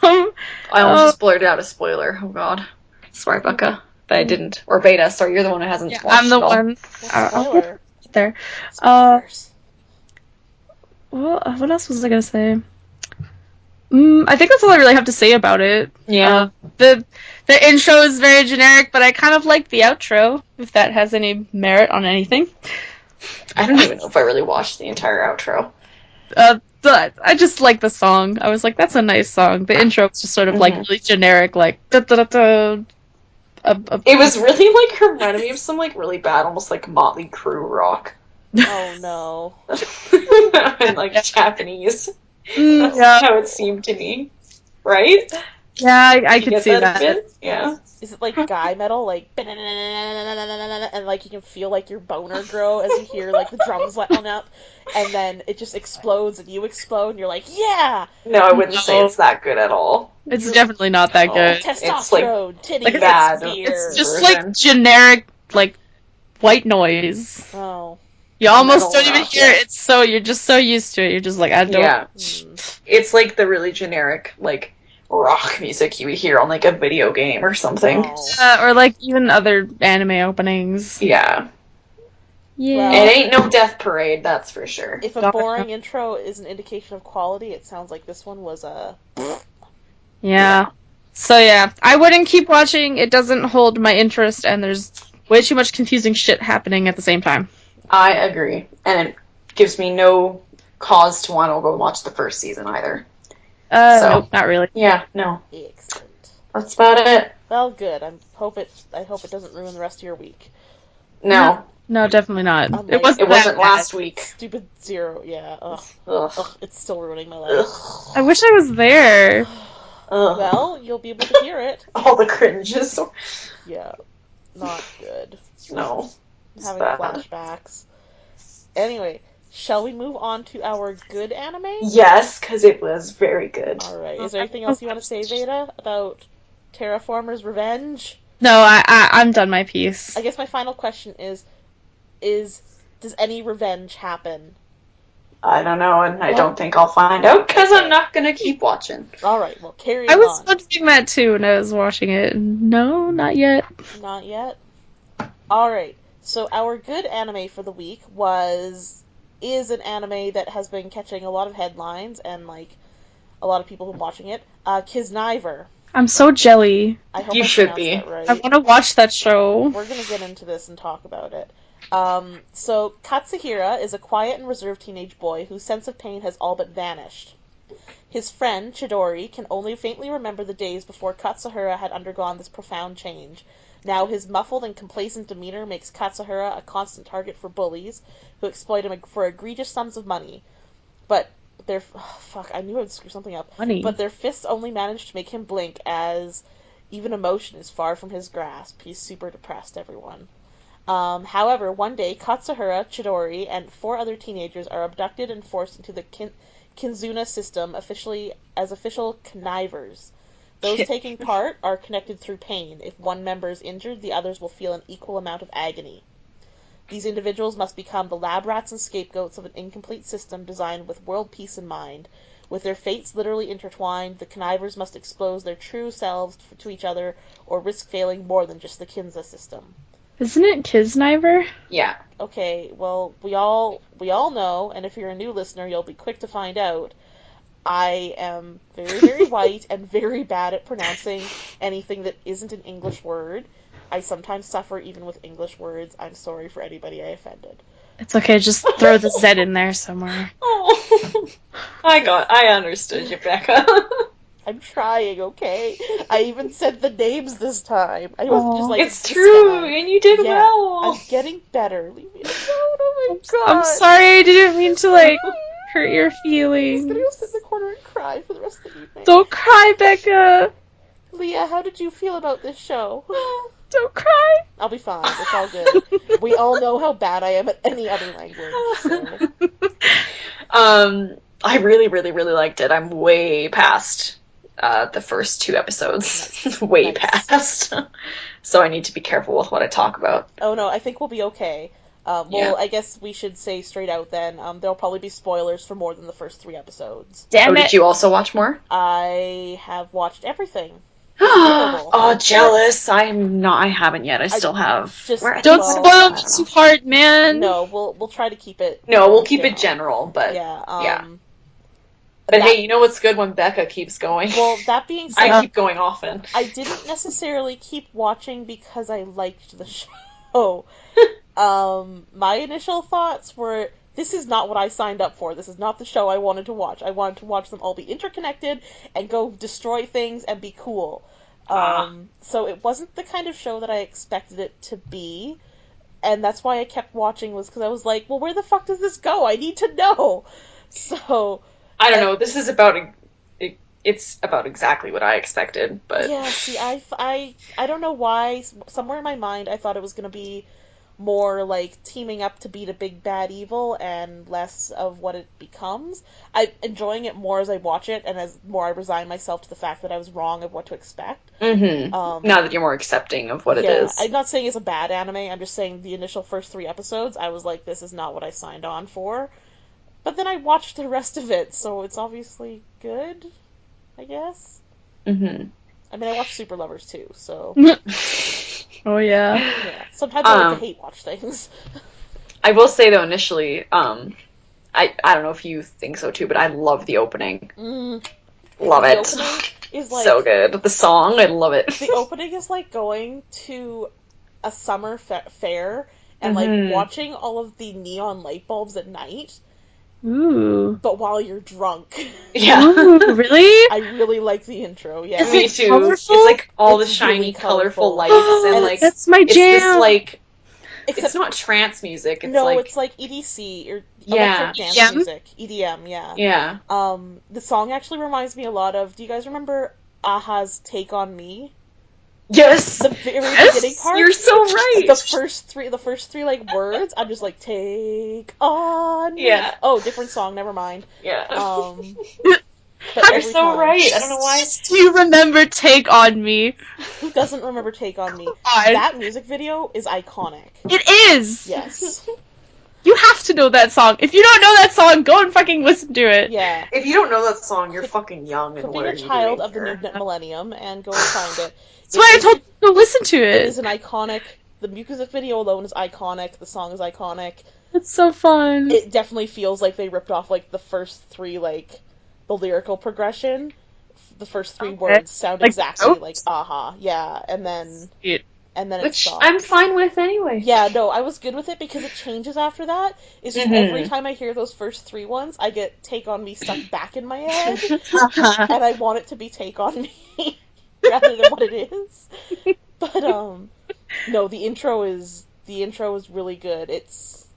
[SPEAKER 3] I almost just blurted out a spoiler. Oh god. Sorry, Becca. But I didn't. Or Beta. Sorry, you're the one who hasn't watched
[SPEAKER 2] I'm the
[SPEAKER 3] it all.
[SPEAKER 2] one.
[SPEAKER 1] Spoiler.
[SPEAKER 2] There. Well, what else was I gonna say? I think that's all I really have to say about it.
[SPEAKER 3] Yeah.
[SPEAKER 2] The intro is very generic, but I kind of like the outro, if that has any merit on anything.
[SPEAKER 3] I don't even know if I really watched the entire outro.
[SPEAKER 2] But I just like the song. I was like, that's a nice song. The intro was just sort of like really generic, like da-da-da-da.
[SPEAKER 3] It was really like reminded me of some like really bad, almost like Motley Crue rock.
[SPEAKER 1] Oh no.
[SPEAKER 3] And like Japanese. That's how it seemed to me. Right?
[SPEAKER 2] Yeah, I could see that.
[SPEAKER 3] Yeah.
[SPEAKER 1] Is it like guy metal, like and like you can feel like your boner grow as you hear like the drums letting up, and then it just explodes and you explode and you're like, yeah.
[SPEAKER 3] No, I wouldn't say it's that good at all.
[SPEAKER 2] It's definitely not that good.
[SPEAKER 1] Testosterone, titties,
[SPEAKER 3] like bad.
[SPEAKER 1] It's
[SPEAKER 2] just like generic, like white noise.
[SPEAKER 1] Oh.
[SPEAKER 2] You almost don't even hear it. You're just so used to it. You're just like, I don't.
[SPEAKER 3] Yeah. It's like the really generic, like, rock music you would hear on like a video game or something.
[SPEAKER 2] Or like even other anime openings.
[SPEAKER 3] Yeah.
[SPEAKER 2] Yeah.
[SPEAKER 3] It ain't no Death Parade, that's for sure.
[SPEAKER 1] If a boring intro is an indication of quality, it sounds like this one was a...
[SPEAKER 2] Yeah. So yeah, I wouldn't keep watching. It doesn't hold my interest, and there's way too much confusing shit happening at the same time.
[SPEAKER 3] I agree. And it gives me no cause to want to go watch the first season either.
[SPEAKER 2] Nope, not really.
[SPEAKER 3] Yeah, no.
[SPEAKER 1] Excellent.
[SPEAKER 3] That's about it.
[SPEAKER 1] Well, good. I hope it doesn't ruin the rest of your week.
[SPEAKER 3] No.
[SPEAKER 2] No, definitely not.
[SPEAKER 1] Unlike,
[SPEAKER 3] it wasn't last week.
[SPEAKER 1] Stupid Zero, yeah. Ugh.
[SPEAKER 3] Ugh.
[SPEAKER 1] It's still ruining my life.
[SPEAKER 2] I wish I was there.
[SPEAKER 1] Well, you'll be able to hear it.
[SPEAKER 3] All the cringes.
[SPEAKER 1] Yeah. Not good.
[SPEAKER 3] No.
[SPEAKER 1] Having flashbacks. Anyway, shall we move on to our good anime?
[SPEAKER 3] Yes, because it was very good.
[SPEAKER 1] Alright. Is there anything else you want to say, Veda, about Terraformers Revenge?
[SPEAKER 2] No, I'm done my piece.
[SPEAKER 1] I guess my final question is does any revenge happen?
[SPEAKER 3] I don't know, and I don't think I'll find out, because I'm not going to keep watching.
[SPEAKER 1] Alright, well, carry
[SPEAKER 2] on. I was
[SPEAKER 1] on.
[SPEAKER 2] wondering that too when I was watching it. No, not yet.
[SPEAKER 1] Not yet? Alright, so our good anime for the week is an anime that has been catching a lot of headlines and, like, a lot of people who are watching it. Kiznaiver.
[SPEAKER 2] I'm so jelly.
[SPEAKER 1] I hope
[SPEAKER 3] you
[SPEAKER 1] I
[SPEAKER 3] should be.
[SPEAKER 1] that right.
[SPEAKER 2] I want to watch that show.
[SPEAKER 1] We're going to get into this and talk about it. So, Katsuhira is a quiet and reserved teenage boy whose sense of pain has all but vanished. His friend, Chidori, can only faintly remember the days before Katsuhira had undergone this profound change. Now his muffled and complacent demeanor makes Katsuhira a constant target for bullies who exploit him for egregious sums of money. But their I knew I would screw something up.
[SPEAKER 2] Money.
[SPEAKER 1] But their fists only manage to make him blink, as even emotion is far from his grasp. He's super depressed, everyone. However, one day, Katsuhira, Chidori, and 4 other teenagers are abducted and forced into the Kinzuna system as official connivers. Those taking part are connected through pain. If one member is injured, the others will feel an equal amount of agony. These individuals must become the lab rats and scapegoats of an incomplete system designed with world peace in mind. With their fates literally intertwined, the connivers must expose their true selves to each other or risk failing more than just the Kinza system.
[SPEAKER 2] Isn't it Kiznaiver?
[SPEAKER 3] Yeah.
[SPEAKER 1] Okay, well, we all know, and if you're a new listener, you'll be quick to find out, I am very, very white and very bad at pronouncing anything that isn't an English word. I sometimes suffer even with English words. I'm sorry for anybody I offended.
[SPEAKER 2] It's okay, just throw the Z in there somewhere.
[SPEAKER 3] Oh, I understood you, Becca.
[SPEAKER 1] I'm trying, okay? I even said the names this time. I wasn't just like,
[SPEAKER 3] it's true, and you did well.
[SPEAKER 1] I'm getting better. Leave me alone. Oh my god.
[SPEAKER 2] I'm sorry, I didn't mean to, hurt your
[SPEAKER 1] I'm
[SPEAKER 2] feelings.
[SPEAKER 1] gonna go sit in the corner and cry for the rest of the evening.
[SPEAKER 2] Don't cry, Becca.
[SPEAKER 1] Leah, how did you feel about this show?
[SPEAKER 2] Don't cry.
[SPEAKER 1] I'll be fine. It's all good. We all know how bad I am at any other language. So.
[SPEAKER 3] I really, really, really liked it. I'm way past the first 2 episodes.
[SPEAKER 1] Nice.
[SPEAKER 3] Way
[SPEAKER 1] Nice.
[SPEAKER 3] past. So I need to be careful with what I talk about.
[SPEAKER 1] Oh no, I think we'll be okay. I guess we should say straight out then, there'll probably be spoilers for more than the first 3 episodes.
[SPEAKER 2] Damn it.
[SPEAKER 3] Did you also watch more?
[SPEAKER 1] I have watched everything.
[SPEAKER 3] Oh, jealous. I haven't yet. I still have.
[SPEAKER 2] Don't spoil me too hard, man.
[SPEAKER 1] No, we'll try to keep it.
[SPEAKER 3] No, we'll keep it general, but
[SPEAKER 1] yeah.
[SPEAKER 3] But hey, you know what's good when Becca keeps going?
[SPEAKER 1] Well, that being said,
[SPEAKER 3] I keep going often.
[SPEAKER 1] I didn't necessarily keep watching because I liked the show. My initial thoughts were, this is not what I signed up for. This is not the show I wanted to watch. I wanted to watch them all be interconnected and go destroy things and be cool. So it wasn't the kind of show that I expected it to be. And that's why I kept watching, was because I was like, well, where the fuck does this go? I need to know. So...
[SPEAKER 3] I don't know. This is about... It's about exactly what I expected, but...
[SPEAKER 1] Yeah, see, I don't know why. Somewhere in my mind, I thought it was going to be more like teaming up to beat a big bad evil and less of what it becomes. I'm enjoying it more as I watch it, and as more I resign myself to the fact that I was wrong of what to expect.
[SPEAKER 3] Mm-hmm. Now that you're more accepting of what it is.
[SPEAKER 1] I'm not saying it's a bad anime, I'm just saying the initial first 3 episodes, I was like, this is not what I signed on for. But then I watched the rest of it, so it's obviously good, I guess.
[SPEAKER 3] Mm-hmm.
[SPEAKER 1] I mean, I watched Super Lovers too, so...
[SPEAKER 2] Oh, yeah.
[SPEAKER 1] Yeah. Sometimes I like to hate watch things.
[SPEAKER 3] I will say, though, initially, I don't know if you think so, too, but I love the opening. Love it.
[SPEAKER 1] Is like,
[SPEAKER 3] so good. The song, I love it.
[SPEAKER 1] The opening is like going to a summer fair and, like, watching all of the neon light bulbs at night.
[SPEAKER 2] Ooh.
[SPEAKER 1] But while you're drunk.
[SPEAKER 3] Yeah.
[SPEAKER 2] Ooh, really?
[SPEAKER 1] I really like the intro, yeah.
[SPEAKER 3] Me too.
[SPEAKER 2] Colorful?
[SPEAKER 3] It's like all
[SPEAKER 1] It's
[SPEAKER 3] the shiny,
[SPEAKER 1] really
[SPEAKER 3] colorful
[SPEAKER 1] colorful.
[SPEAKER 3] lights and like
[SPEAKER 2] That's my
[SPEAKER 3] it's
[SPEAKER 2] jam.
[SPEAKER 3] this like
[SPEAKER 1] Except,
[SPEAKER 3] it's not trance music. It's
[SPEAKER 1] no,
[SPEAKER 3] like
[SPEAKER 1] it's like EDC or
[SPEAKER 3] Yeah.
[SPEAKER 1] electric dance
[SPEAKER 2] EDM?
[SPEAKER 1] music. EDM, yeah.
[SPEAKER 3] yeah.
[SPEAKER 1] The song actually reminds me a lot of. Do you guys remember Aha's "Take on Me"?
[SPEAKER 3] Yes.
[SPEAKER 1] The very
[SPEAKER 3] Yes!
[SPEAKER 1] beginning part.
[SPEAKER 3] You're so right.
[SPEAKER 1] The first three like words. I'm just like, take on me.
[SPEAKER 3] Yeah.
[SPEAKER 1] Oh, different song. Never mind.
[SPEAKER 3] Yeah.
[SPEAKER 1] But
[SPEAKER 3] You're
[SPEAKER 1] every
[SPEAKER 3] so
[SPEAKER 1] time-
[SPEAKER 3] right. I don't know why.
[SPEAKER 2] Do you remember Take On Me?
[SPEAKER 1] Who doesn't remember "Take on Me"?
[SPEAKER 2] I-
[SPEAKER 1] That music video is iconic.
[SPEAKER 2] It is!
[SPEAKER 1] Yes.
[SPEAKER 2] You have to know that song. If you don't know that song, go and fucking listen to it.
[SPEAKER 1] Yeah.
[SPEAKER 3] If you don't know that song, you're fucking young and
[SPEAKER 1] Could be
[SPEAKER 3] what
[SPEAKER 1] a
[SPEAKER 3] are you
[SPEAKER 1] child
[SPEAKER 3] doing
[SPEAKER 1] of the
[SPEAKER 3] here?
[SPEAKER 1] new millennium and go and find it.
[SPEAKER 2] That's why I told you to go listen to
[SPEAKER 1] It
[SPEAKER 2] it.
[SPEAKER 1] is an iconic. The music video alone is iconic. The song is iconic.
[SPEAKER 2] It's so fun.
[SPEAKER 1] It definitely feels like they ripped off like the first 3 like the lyrical progression. The first 3 words sound
[SPEAKER 2] Like
[SPEAKER 1] exactly
[SPEAKER 2] notes?
[SPEAKER 1] like Aha. Yeah, and then
[SPEAKER 2] It-
[SPEAKER 1] it
[SPEAKER 3] Which
[SPEAKER 1] stops.
[SPEAKER 3] I'm fine with anyway.
[SPEAKER 1] Yeah, no, I was good with it because it changes after that. It's just every time I hear those first 3 ones, I get Take On Me stuck back in my head, and I want it to be Take On Me rather than what it is. But No, the intro is really good. It's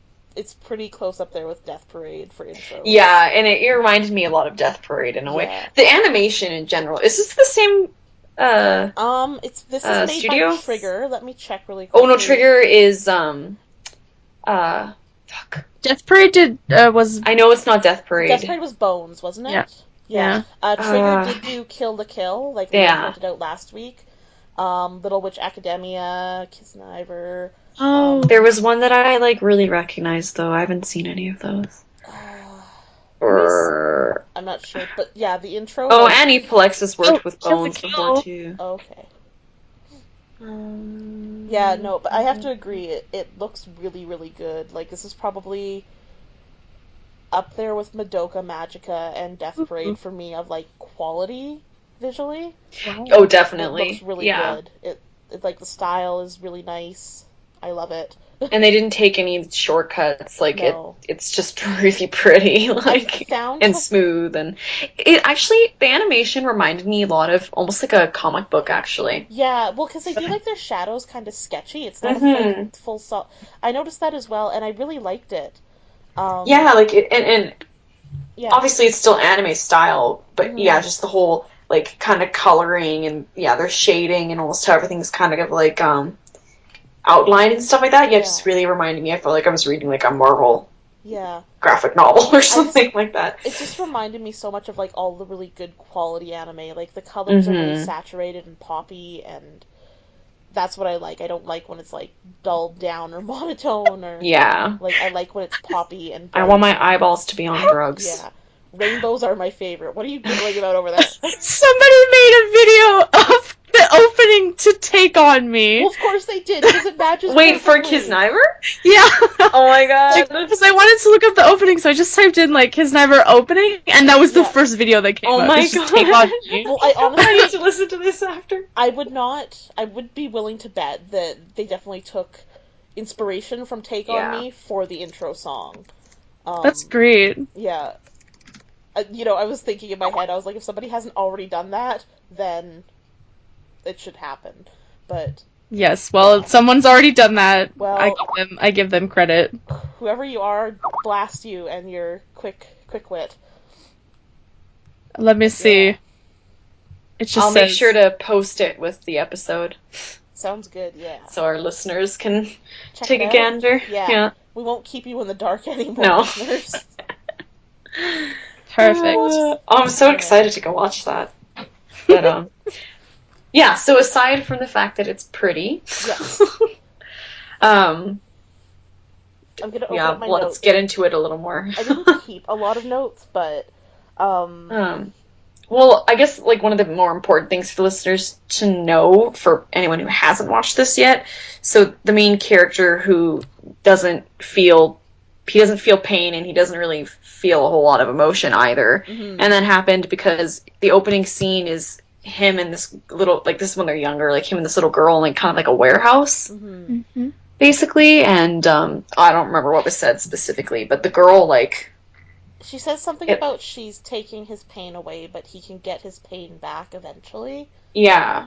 [SPEAKER 1] pretty close up there with Death Parade for intros.
[SPEAKER 3] Yeah, and it reminded me a lot of Death Parade in a way.
[SPEAKER 1] Yeah.
[SPEAKER 3] The animation in general, is this the same
[SPEAKER 1] this is made
[SPEAKER 3] studio?
[SPEAKER 1] by Trigger. Let me check really quickly.
[SPEAKER 3] Oh no, Trigger is fuck.
[SPEAKER 2] Death Parade was.
[SPEAKER 3] I know it's not Death Parade.
[SPEAKER 1] Death Parade was Bones, wasn't it?
[SPEAKER 2] Yeah.
[SPEAKER 1] Trigger did do Kill the Kill, like we pointed out last week. Little Witch Academia, Kiznaiver.
[SPEAKER 2] Oh.
[SPEAKER 3] There was one that I like really recognized though. I haven't seen any of those.
[SPEAKER 1] I'm not sure, but yeah, the intro.
[SPEAKER 3] Oh, Annie Polexis worked with
[SPEAKER 2] Kill the
[SPEAKER 3] Bones
[SPEAKER 2] Kill.
[SPEAKER 3] before too.
[SPEAKER 1] Okay. Yeah, no, but I have to agree, it looks really, really good. Like, this is probably up there with Madoka Magica and Death Parade for me of, like, quality visually.
[SPEAKER 3] Oh, definitely.
[SPEAKER 1] It looks really good. It like, the style is really nice. I love it.
[SPEAKER 3] And they didn't take any shortcuts. Like,
[SPEAKER 1] No.
[SPEAKER 3] it's just really pretty, like, and smooth. And it actually, the animation reminded me a lot of almost like a comic book, actually.
[SPEAKER 1] Yeah, well, because they do like their shadows kind of sketchy. It's not like full solid. I noticed that as well, and I really liked it.
[SPEAKER 3] Yeah, like, and
[SPEAKER 1] yeah.
[SPEAKER 3] obviously it's still anime style, but yeah, just the whole, like, kind of coloring and, yeah, there's shading and almost how everything's kind of, like, outline and stuff like that. Yeah, it just really reminded me. I felt like I was reading like a Marvel graphic novel or something like that.
[SPEAKER 1] It just reminded me so much of like all the really good quality anime. Like the colors are really saturated and poppy, and that's what I like. I don't like when it's like dulled down or monotone or like I like when it's poppy and bright.
[SPEAKER 3] I want my eyeballs to be on drugs.
[SPEAKER 1] Yeah. Rainbows are my favorite. What are you giggling about over there?
[SPEAKER 2] Somebody made a video of the opening to Take On Me.
[SPEAKER 1] Well, of course they did, because it matches.
[SPEAKER 3] Wait, for Kiznaiver?
[SPEAKER 2] Yeah.
[SPEAKER 3] Oh my god.
[SPEAKER 2] Because I wanted to look up the opening, so I just typed in, like, Kiznaiver opening, and that was the first video that came up.
[SPEAKER 3] Oh my god.
[SPEAKER 2] Take On Me.
[SPEAKER 1] Well, I honestly...
[SPEAKER 3] I need to listen to this after.
[SPEAKER 1] I would be willing to bet that they definitely took inspiration from Take On Me for the intro song.
[SPEAKER 2] That's great.
[SPEAKER 1] Yeah. I was thinking in my head, I was like, if somebody hasn't already done that, then it should happen. But
[SPEAKER 2] yes, well, someone's already done that.
[SPEAKER 1] Well,
[SPEAKER 2] I give them credit.
[SPEAKER 1] Whoever you are, blast you and your quick wit.
[SPEAKER 2] Let me see.
[SPEAKER 1] Yeah.
[SPEAKER 2] It just
[SPEAKER 3] I'll make sure to post it with the episode.
[SPEAKER 1] Sounds good, yeah.
[SPEAKER 3] So our listeners can
[SPEAKER 1] Check
[SPEAKER 3] take a gander.
[SPEAKER 1] Yeah. We won't keep you in the dark anymore,
[SPEAKER 3] no.
[SPEAKER 1] listeners.
[SPEAKER 2] Perfect.
[SPEAKER 3] I'm so excited to go watch that. But yeah, so aside from the fact that it's pretty,
[SPEAKER 1] yes.
[SPEAKER 3] I'm
[SPEAKER 1] gonna open up my notes.
[SPEAKER 3] Let's get into it a little more.
[SPEAKER 1] I didn't keep a lot of notes, but
[SPEAKER 3] well, I guess like one of the more important things for listeners to know for anyone who hasn't watched this yet. So the main character who doesn't feel pain and he doesn't really feel a whole lot of emotion either. And that happened because the opening scene is him and this little, like this is when they're younger, like him and this little girl in like kind of like a warehouse, basically. And I don't remember what was said specifically, but the girl like
[SPEAKER 1] she says something about she's taking his pain away, but he can get his pain back eventually. Yeah.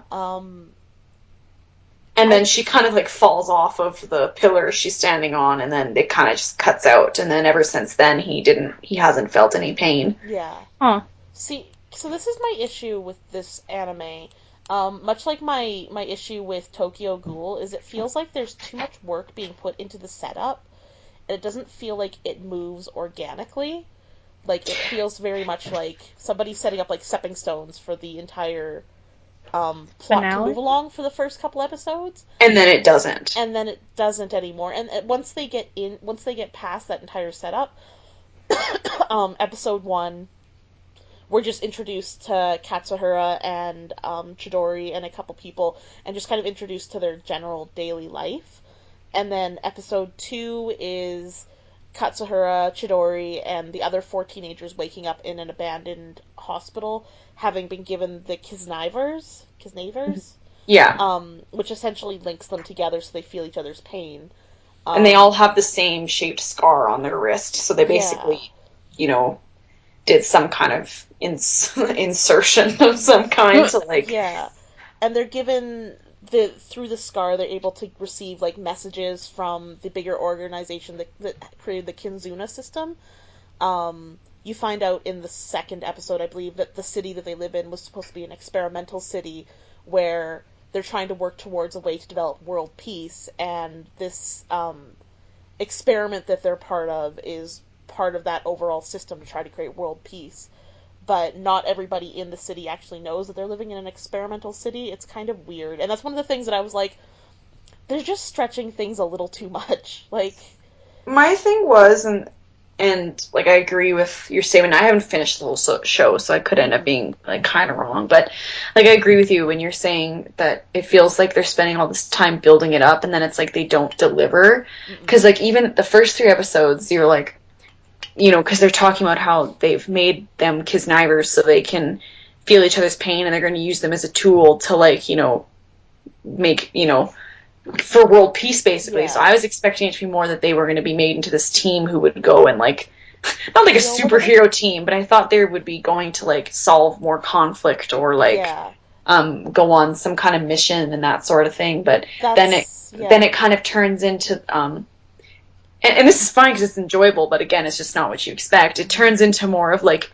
[SPEAKER 3] And then she kind of like falls off of the pillar she's standing on, and then it kind of just cuts out. And then ever since then, he hasn't felt any pain.
[SPEAKER 1] Yeah.
[SPEAKER 2] Huh.
[SPEAKER 1] See, so this is my issue with this anime. Much like my issue with Tokyo Ghoul, is it feels like there's too much work being put into the setup, and it doesn't feel like it moves organically. Like, it feels very much like somebody setting up, like, stepping stones for the entire plot to move along for the first couple episodes.
[SPEAKER 3] And then it doesn't.
[SPEAKER 1] And then it doesn't anymore. And once they get past that entire setup, episode 1, we're just introduced to Katsuhira and Chidori and a couple people, and just kind of introduced to their general daily life. And then episode 2 is Katsuhira, Chidori, and the other 4 teenagers waking up in an abandoned hospital, having been given the Kiznaivers?
[SPEAKER 3] Yeah.
[SPEAKER 1] Which essentially links them together so they feel each other's pain.
[SPEAKER 3] And they all have the same shaped scar on their wrist, so they basically, did some kind of insertion of some kind to, like...
[SPEAKER 1] Yeah. And they're given through the scar, they're able to receive like messages from the bigger organization that created the Kinzuna system. You find out in the second episode, I believe, that the city that they live in was supposed to be an experimental city where they're trying to work towards a way to develop world peace, and this experiment that they're part of is part of that overall system to try to create world peace. But not everybody in the city actually knows that they're living in an experimental city. It's kind of weird. And that's one of the things that I was like, they're just stretching things a little too much. Like,
[SPEAKER 3] my thing was, and like I agree with your statement. I haven't finished the whole show, so I could end up being like kind of wrong. But like I agree with you when you're saying that it feels like they're spending all this time building it up, and then it's like they don't deliver. Because like even the first 3 episodes, you're like, you know, because they're talking about how they've made them Kiznaivers so they can feel each other's pain, and they're going to use them as a tool to like, you know, make, you know, for world peace, basically. Yeah. So I was expecting it to be more that they were going to be made into this team who would go and, like, not like a superhero team, but I thought they would be going to, like, solve more conflict or, like, go on some kind of mission and that sort of thing. But then it kind of turns into, and this is fine because it's enjoyable, but again, it's just not what you expect. It turns into more of, like,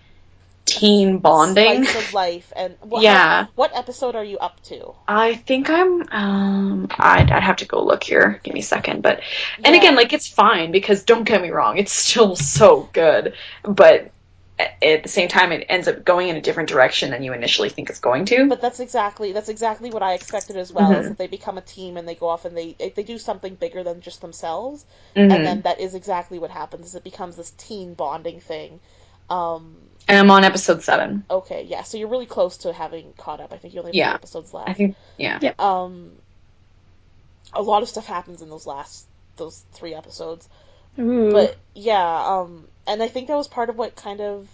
[SPEAKER 3] teen bonding.
[SPEAKER 1] Slice of life. And what episode are you up to?
[SPEAKER 3] I think I'd have to go look here. Give me a second. But and again, like, it's fine because don't get me wrong, it's still so good. But at the same time, it ends up going in a different direction than you initially think it's going to.
[SPEAKER 1] But that's exactly what I expected as well. Is that they become a team and they go off and they do something bigger than just themselves. And then that is exactly what happens. Is it becomes this teen bonding thing.
[SPEAKER 3] And I'm on episode 7.
[SPEAKER 1] Okay, yeah, so you're really close to having caught up. I think you only have 3 episodes left.
[SPEAKER 3] I think, yeah.
[SPEAKER 1] A lot of stuff happens in those 3 episodes.
[SPEAKER 2] Ooh.
[SPEAKER 1] But, yeah, and I think that was part of what kind of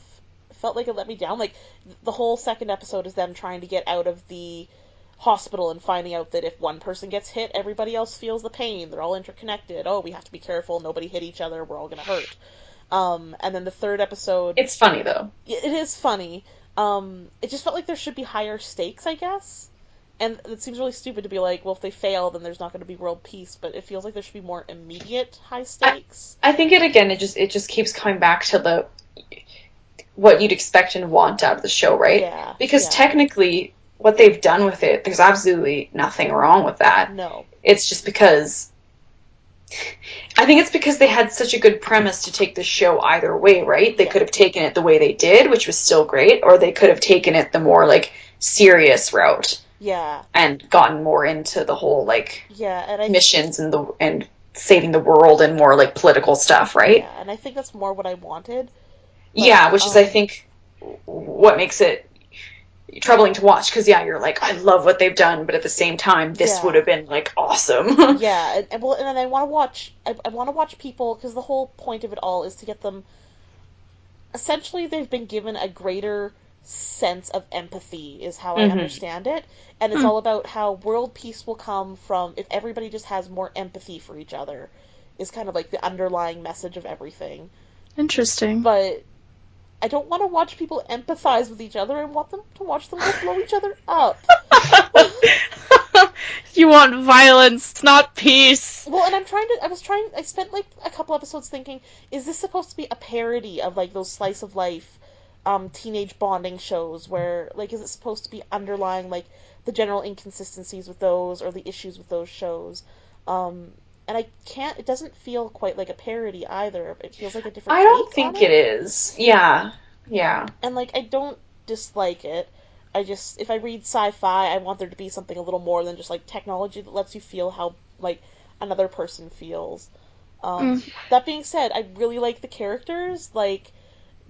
[SPEAKER 1] felt like it let me down. Like, the whole second episode is them trying to get out of the hospital and finding out that if one person gets hit, everybody else feels the pain. They're all interconnected. Oh, we have to be careful. Nobody hit each other. We're all gonna hurt. And then the third episode...
[SPEAKER 3] It's funny, though.
[SPEAKER 1] It is funny. It just felt like there should be higher stakes, I guess. And it seems really stupid to be like, well, if they fail, then there's not going to be world peace. But it feels like there should be more immediate high stakes.
[SPEAKER 3] I think it just keeps coming back to what you'd expect and want out of the show, right?
[SPEAKER 1] Yeah.
[SPEAKER 3] Because technically, what they've done with it, there's absolutely nothing wrong with that.
[SPEAKER 1] No.
[SPEAKER 3] It's just because... I think it's because they had such a good premise to take the show either way, right? They could have taken it the way they did, which was still great, or they could have taken it the more, like, serious route.
[SPEAKER 1] Yeah. And
[SPEAKER 3] gotten more into the whole, like,
[SPEAKER 1] and
[SPEAKER 3] missions and saving the world and more, like, political stuff, right?
[SPEAKER 1] Yeah, and I think that's more what I wanted.
[SPEAKER 3] But, which is, I think, what makes it troubling to watch, because you're like, I love what they've done, but at the same time this would have been like awesome.
[SPEAKER 1] Yeah, and then I want to watch people, because the whole point of it all is to get them, essentially they've been given a greater sense of empathy is how I understand it, and it's all about how world peace will come from if everybody just has more empathy for each other, is kind of like the underlying message of everything.
[SPEAKER 2] Interesting.
[SPEAKER 1] But I don't want to watch people empathize with each other. I want them to watch them go blow each other up.
[SPEAKER 2] You want violence, not peace.
[SPEAKER 1] Well, and I spent like a couple episodes thinking, is this supposed to be a parody of like those slice of life teenage bonding shows where, like, is it supposed to be underlying like the general inconsistencies with those or the issues with those shows? And it doesn't feel quite like a parody either. It feels like a different
[SPEAKER 3] I don't think it is. Yeah.
[SPEAKER 1] And, like, I don't dislike it. If I read sci-fi, I want there to be something a little more than just, like, technology that lets you feel how, like, another person feels. That being said, I really like the characters. Like,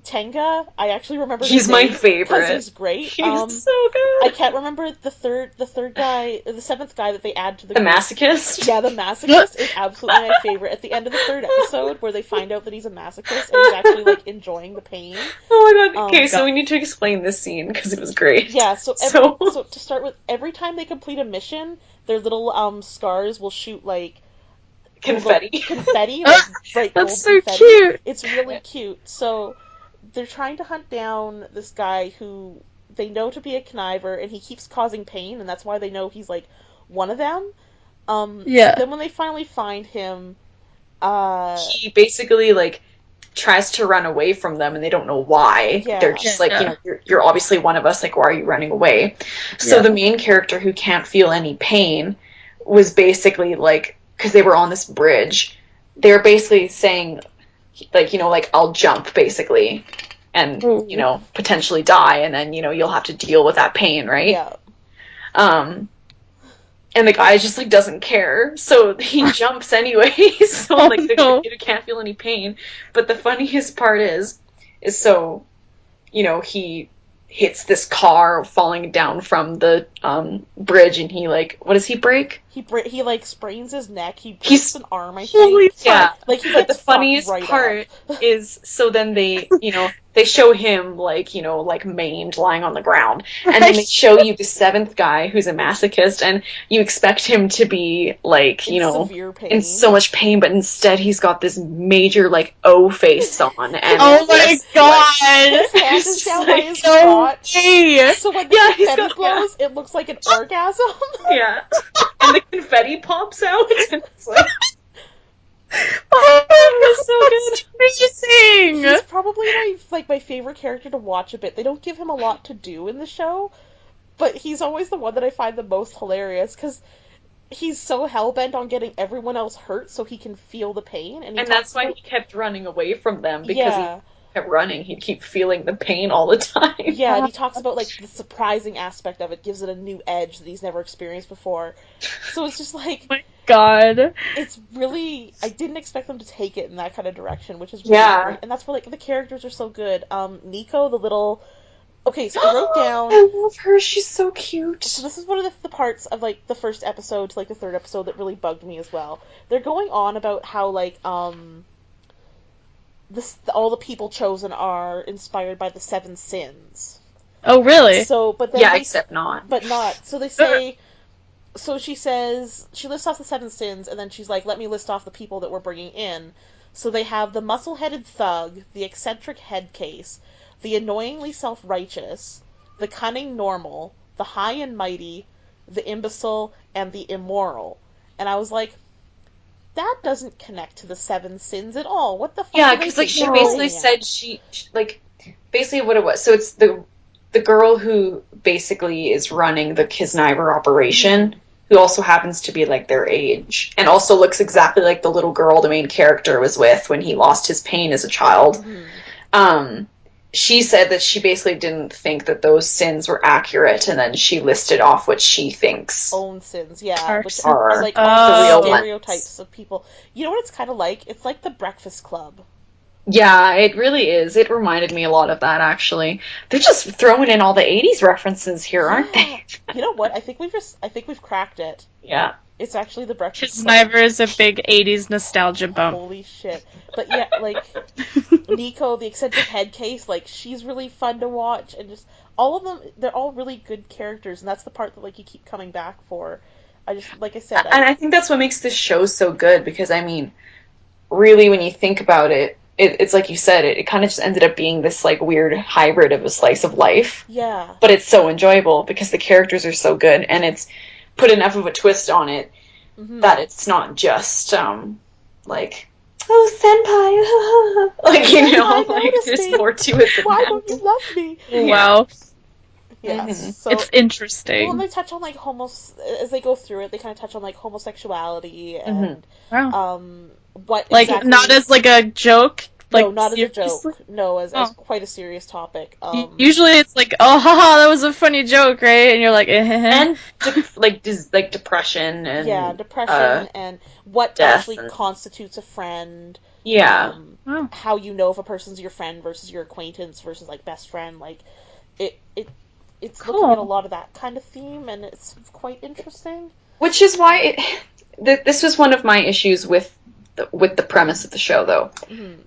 [SPEAKER 1] Tenga, I actually remember
[SPEAKER 3] he's my favorite.
[SPEAKER 1] He's great.
[SPEAKER 3] He's so good.
[SPEAKER 1] I can't remember the third guy, the 7th guy that they add to the
[SPEAKER 3] masochist?
[SPEAKER 1] Yeah, the masochist is absolutely my favorite. At the end of the 3rd episode, where they find out that he's a masochist and he's actually, like, enjoying the pain.
[SPEAKER 3] Oh my god. Okay, so we need to explain this scene, because it was great.
[SPEAKER 1] Yeah, so to start with, every time they complete a mission, their little, scars will shoot, like,
[SPEAKER 3] confetti.
[SPEAKER 1] Like, bright gold
[SPEAKER 2] That's so
[SPEAKER 1] confetti.
[SPEAKER 2] cute!
[SPEAKER 1] It's really cute. So they're trying to hunt down this guy who they know to be a conniver, and he keeps causing pain, and that's why they know he's, like, one of them.
[SPEAKER 2] Yeah.
[SPEAKER 1] Then when they finally find him,
[SPEAKER 3] he basically, like, tries to run away from them, and they don't know why.
[SPEAKER 1] Yeah.
[SPEAKER 3] They're just like, you know, you're obviously one of us, like, why are you running away? So
[SPEAKER 2] Yeah.
[SPEAKER 3] the main character, who can't feel any pain, was basically, like, because they were on this bridge, they were basically saying, like, you know, like, I'll jump, basically, and, you know, potentially die, and then, you know, you'll have to deal with that pain, right?
[SPEAKER 1] Yeah.
[SPEAKER 3] And the guy just, like, doesn't care, so he jumps anyways, so, like, the kid can't feel any pain. But the funniest part is so, you know, he hits this car falling down from the bridge, and he, like, what does he break?
[SPEAKER 1] He like sprains his neck. He breaks an arm, I think.
[SPEAKER 3] Holy fuck. Yeah.
[SPEAKER 1] Like, he
[SPEAKER 3] But the
[SPEAKER 1] gets
[SPEAKER 3] funniest
[SPEAKER 1] fucked right
[SPEAKER 3] part
[SPEAKER 1] up.
[SPEAKER 3] is, so then they, you know, they show him, like, you know, like, maimed, lying on the ground. And then they show you the seventh guy, who's a masochist, and you expect him to be, like, you know,
[SPEAKER 1] severe pain.
[SPEAKER 3] in so much pain, but instead he's got this major, like, O face on. And
[SPEAKER 2] oh my god!
[SPEAKER 1] His hand is down by his
[SPEAKER 2] No
[SPEAKER 1] crotch.
[SPEAKER 2] way!
[SPEAKER 1] So when the confetti blows, it looks like an orgasm.
[SPEAKER 3] Yeah. And the confetti pops out, and it's like...
[SPEAKER 2] Oh, that's so good! Amazing!
[SPEAKER 1] He's probably my favorite character to watch a bit. They don't give him a lot to do in the show, but he's always the one that I find the most hilarious, because he's so hell-bent on getting everyone else hurt so he can feel the pain. And
[SPEAKER 3] that's why he kept running away from them, because he kept running. He'd keep feeling the pain all the time.
[SPEAKER 1] Yeah, and he talks about, like, the surprising aspect of it, gives it a new edge that he's never experienced before. So it's just like...
[SPEAKER 2] Oh my god.
[SPEAKER 1] It's really... I didn't expect them to take it in that kind of direction, which is really great. And that's where, like, the characters are so good. Nico, the little... Okay, so I wrote down...
[SPEAKER 3] I love her, she's so cute.
[SPEAKER 1] So this is one of the parts of, like, the first episode to, like, the third episode that really bugged me as well. They're going on about how, like, all the people chosen are inspired by the 7 sins.
[SPEAKER 2] Oh, really?
[SPEAKER 1] So, but then
[SPEAKER 3] except not.
[SPEAKER 1] But not. So they say... So she says... She lists off the 7 sins, and then she's like, let me list off the people that we're bringing in. So they have the muscle-headed thug, the eccentric head case, the annoyingly self-righteous, the cunning normal, the high and mighty, the imbecile, and the immoral. And I was like... That doesn't connect to the 7 sins at all. What the fuck?
[SPEAKER 3] Yeah, because, like, she basically said she, like, basically what it was. So it's the girl who basically is running the Kiznaiver operation, who also happens to be, like, their age, and also looks exactly like the little girl the main character was with when he lost his pain as a child. Mm-hmm. She said that she basically didn't think that those sins were accurate, and then she listed off what she thinks
[SPEAKER 1] own sins, yeah, which
[SPEAKER 3] are
[SPEAKER 1] like
[SPEAKER 3] the real
[SPEAKER 1] stereotypes of people. You know what it's kind of like? It's like the Breakfast Club.
[SPEAKER 3] Yeah, it really is. It reminded me a lot of that, actually. They're just throwing in all the 80s references here, aren't they?
[SPEAKER 1] You know what? I think we've cracked it.
[SPEAKER 3] Yeah.
[SPEAKER 1] It's actually the Breakfast
[SPEAKER 2] Club. Kiznaiver is a big 80s nostalgia bump.
[SPEAKER 1] Holy shit. But yeah, like, Nico, the eccentric head case, like, she's really fun to watch, and just, all of them, they're all really good characters, and that's the part that, like, you keep coming back for. I just, like I said...
[SPEAKER 3] And I think that's what makes this show so good, because, I mean, really, when you think about it, it's like you said, it kind of just ended up being this, like, weird hybrid of a slice of life.
[SPEAKER 1] Yeah.
[SPEAKER 3] But it's so enjoyable, because the characters are so good, and it's put enough of a twist on it that it's not just, like, oh, senpai, like, you know, like, there's more to it than
[SPEAKER 1] Why
[SPEAKER 3] that.
[SPEAKER 1] don't you love me?
[SPEAKER 2] Wow.
[SPEAKER 1] Yeah, so,
[SPEAKER 2] it's interesting.
[SPEAKER 1] Well, and they touch on, like, as they go through it, they kind of touch on, like, homosexuality and, what
[SPEAKER 2] like,
[SPEAKER 1] exactly...
[SPEAKER 2] not as, like, a joke? Like,
[SPEAKER 1] no, not as a joke. No, as quite a serious topic.
[SPEAKER 2] Usually it's like, oh, haha, that was a funny joke, right? And you're like,
[SPEAKER 3] And, like depression and...
[SPEAKER 1] Yeah, depression and what actually constitutes a friend.
[SPEAKER 3] Yeah.
[SPEAKER 1] How you know if a person's your friend versus your acquaintance versus, like, best friend. Like, it's looking at a lot of that kind of theme, and it's quite interesting.
[SPEAKER 3] Which is why this was one of my issues with the premise of the show, though,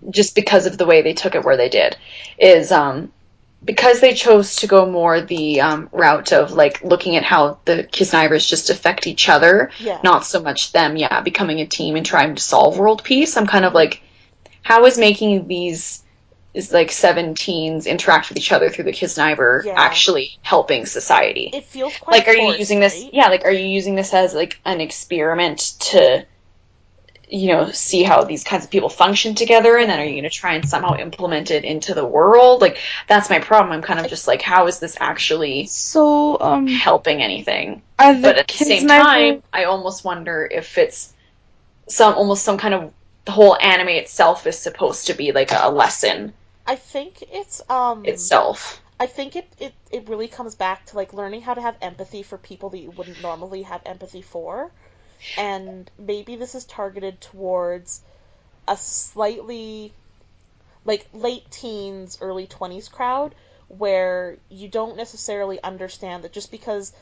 [SPEAKER 3] just because of the way they took it where they did, is because they chose to go more the route of, like, looking at how the Kiznaivers just affect each other, not so much them, becoming a team and trying to solve world peace. I'm kind of like, how is making these is like 7 teens interact with each other through the Kiznaiver actually helping society.
[SPEAKER 1] It feels quite
[SPEAKER 3] like, are
[SPEAKER 1] forced,
[SPEAKER 3] you using this?
[SPEAKER 1] Right?
[SPEAKER 3] Yeah, like, are you using this as like an experiment to, see how these kinds of people function together, and then are you going to try and somehow implement it into the world? Like, that's my problem. I'm kind of just like, how is this actually helping anything? But at the same time, I almost wonder if it's some kind of, the whole anime itself is supposed to be like a lesson.
[SPEAKER 1] I think it's
[SPEAKER 3] itself.
[SPEAKER 1] I think it really comes back to like learning how to have empathy for people that you wouldn't normally have empathy for. And maybe this is targeted towards a slightly like late teens, early 20s crowd where you don't necessarily understand that just because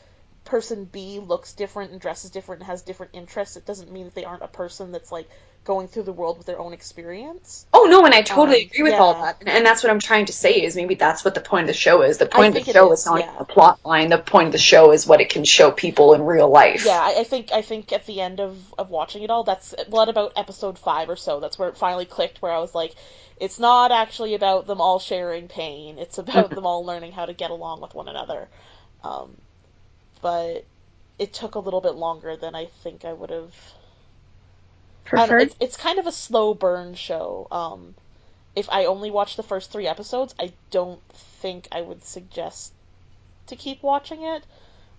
[SPEAKER 1] person B looks different and dresses different and has different interests, it doesn't mean that they aren't a person that's like going through the world with their own experience.
[SPEAKER 3] Oh no, and I totally agree with all that. And that's what I'm trying to say, is maybe that's what the point of the show is. The point of the show is not the plot line. The point of the show is what it can show people in real life.
[SPEAKER 1] Yeah, I think at the end of watching it all, that's what about episode 5 or so. That's where it finally clicked, where I was like, it's not actually about them all sharing pain. It's about them all learning how to get along with one another. But it took a little bit longer than I think I would have preferred. It's kind of a slow burn show. If I only watch the first 3 episodes, I don't think I would suggest to keep watching it,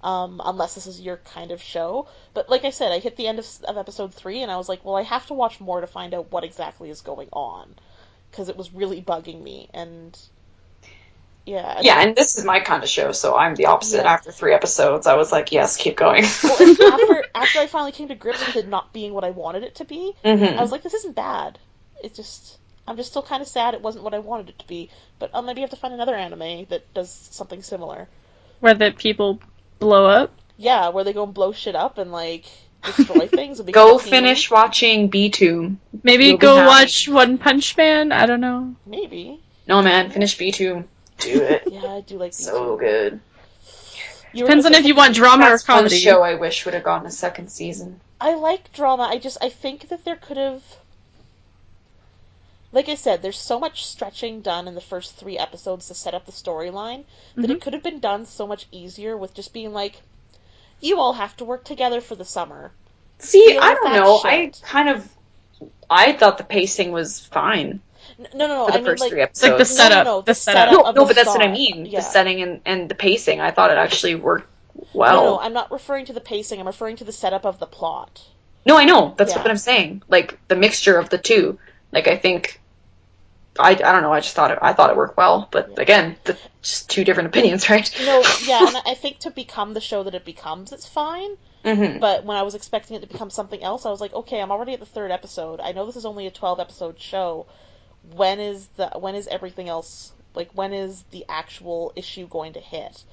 [SPEAKER 1] unless this is your kind of show. But like I said, I hit the end of episode 3, and I was like, well, I have to watch more to find out what exactly is going on, because it was really bugging me, and yeah.
[SPEAKER 3] And this is my kind of show, so I'm the opposite. After 3 episodes, I was like, yes, keep going.
[SPEAKER 1] Well, after I finally came to grips with it not being what I wanted it to be, I was like, this isn't bad. It's just, I'm just still kind of sad it wasn't what I wanted it to be. But maybe I have to find another anime that does something similar.
[SPEAKER 2] Where the people blow up?
[SPEAKER 1] Yeah, where they go and blow shit up and, like, destroy things. And
[SPEAKER 3] go finish watching B2.
[SPEAKER 2] Maybe go watch One Punch Man? I don't know.
[SPEAKER 1] Maybe.
[SPEAKER 3] No, man, finish B2. Do it.
[SPEAKER 1] Yeah, I do like B2.
[SPEAKER 3] So good.
[SPEAKER 2] Depends on if you want drama or comedy.
[SPEAKER 3] That's one show I wish would have gotten a second season.
[SPEAKER 1] I like drama. I think that there could have... Like I said, there's so much stretching done in the first 3 episodes to set up the storyline that it could have been done so much easier with just being like, you all have to work together for the summer.
[SPEAKER 3] See, I don't know. I thought the pacing was fine.
[SPEAKER 1] No.
[SPEAKER 3] For the first 3 episodes.
[SPEAKER 2] Like the setup.
[SPEAKER 1] No,
[SPEAKER 2] the setup.
[SPEAKER 3] No, but that's what I mean. Yeah. The setting and the pacing. I thought it actually worked well.
[SPEAKER 1] No, I'm not referring to the pacing. I'm referring to the setup of the plot.
[SPEAKER 3] No, I know. That's what I'm saying. Like, the mixture of the two. Like, I think... I don't know, I thought it worked well. But, again, just 2 different opinions, right?
[SPEAKER 1] No, yeah, and I think to become the show that it becomes, it's fine. Mm-hmm. But when I was expecting it to become something else, I was like, okay, I'm already at the 3rd episode. I know this is only a 12-episode show. When is everything else, like, when is the actual issue going to hit?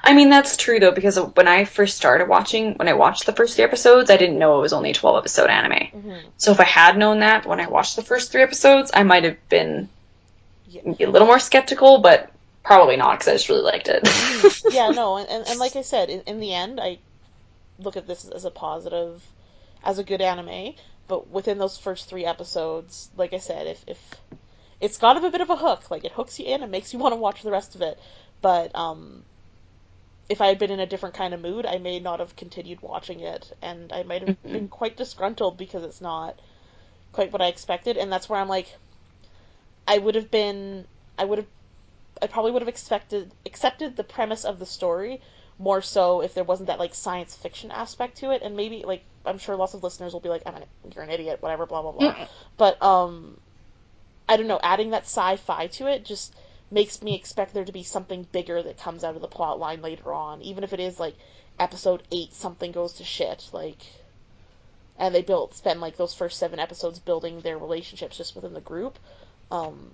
[SPEAKER 3] I mean, that's true, though, because when I first started watching, when I watched the first 3 episodes, I didn't know it was only a 12-episode anime. Mm-hmm. So if I had known that when I watched the first 3 episodes, I might have been a little more skeptical, but probably not, because I just really liked it.
[SPEAKER 1] Yeah, no, and like I said, in the end, I look at this as a positive, as a good anime. But within those first 3 episodes, like I said, if it's got a bit of a hook, like it hooks you in and makes you want to watch the rest of it. But if I had been in a different kind of mood, I may not have continued watching it, and I might have been quite disgruntled because it's not quite what I expected. And that's where I'm like, I probably would have accepted the premise of the story more so if there wasn't that, like, science fiction aspect to it. And maybe, like, I'm sure lots of listeners will be like, you're an idiot, whatever, blah, blah, blah. But, I don't know, adding that sci-fi to it just makes me expect there to be something bigger that comes out of the plot line later on. Even if it is, like, episode 8, something goes to shit, like... And they spend, like, those first 7 episodes building their relationships just within the group. And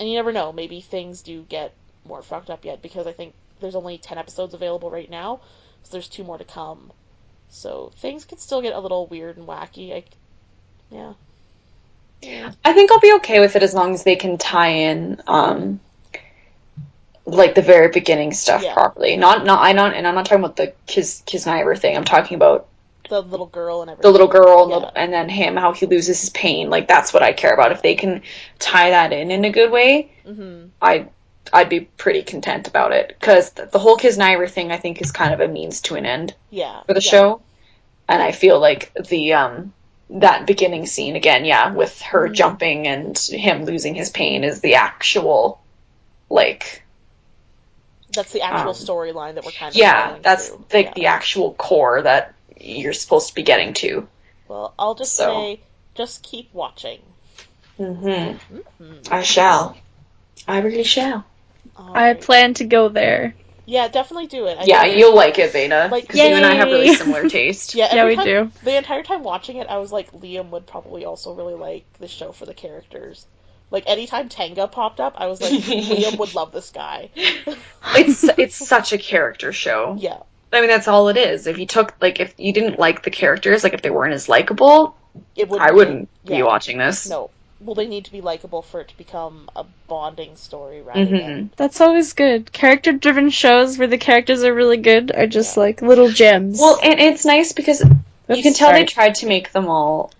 [SPEAKER 1] you never know, maybe things do get more fucked up yet, because I think there's only 10 episodes available right now, so there's 2 more to come. So things could still get a little weird and wacky. Yeah.
[SPEAKER 3] I think I'll be okay with it as long as they can tie in, like, the very beginning stuff properly. And I'm not talking about the Kiznaiver thing. I'm talking about
[SPEAKER 1] the little girl and everything.
[SPEAKER 3] The little girl
[SPEAKER 1] Yeah.
[SPEAKER 3] and then him, how he loses his pain. Like, that's what I care about. If they can tie that in a good way, I'd be pretty content about it. Because the whole Kiznaiver thing, I think, is kind of a means to an end for the show. And I feel like that beginning scene, again, with her jumping and him losing his pain is the actual, like...
[SPEAKER 1] That's the actual storyline that we're kind of
[SPEAKER 3] that's
[SPEAKER 1] through.
[SPEAKER 3] like the actual core that you're supposed to be getting to.
[SPEAKER 1] Well, I'll just say, just keep watching.
[SPEAKER 3] I shall. I really shall.
[SPEAKER 2] I plan to go there.
[SPEAKER 1] Yeah, definitely do it.
[SPEAKER 3] You'll like it, Veda.
[SPEAKER 1] Like,
[SPEAKER 3] because you and I have really similar taste.
[SPEAKER 2] We do.
[SPEAKER 1] The entire time watching it, I was like, Liam would probably also really like this show for the characters. Like, anytime Tenga popped up, I was like, Liam would love this guy.
[SPEAKER 3] It's such a character show.
[SPEAKER 1] Yeah.
[SPEAKER 3] I mean, that's all it is. If you didn't like the characters, like if they weren't as likable, I wouldn't be watching this.
[SPEAKER 1] No. Well, they need to be likable for it to become a bonding story rather than...
[SPEAKER 2] That's always good. Character-driven shows where the characters are really good are just like little gems.
[SPEAKER 3] Well, and it's nice because you can tell they tried to make them all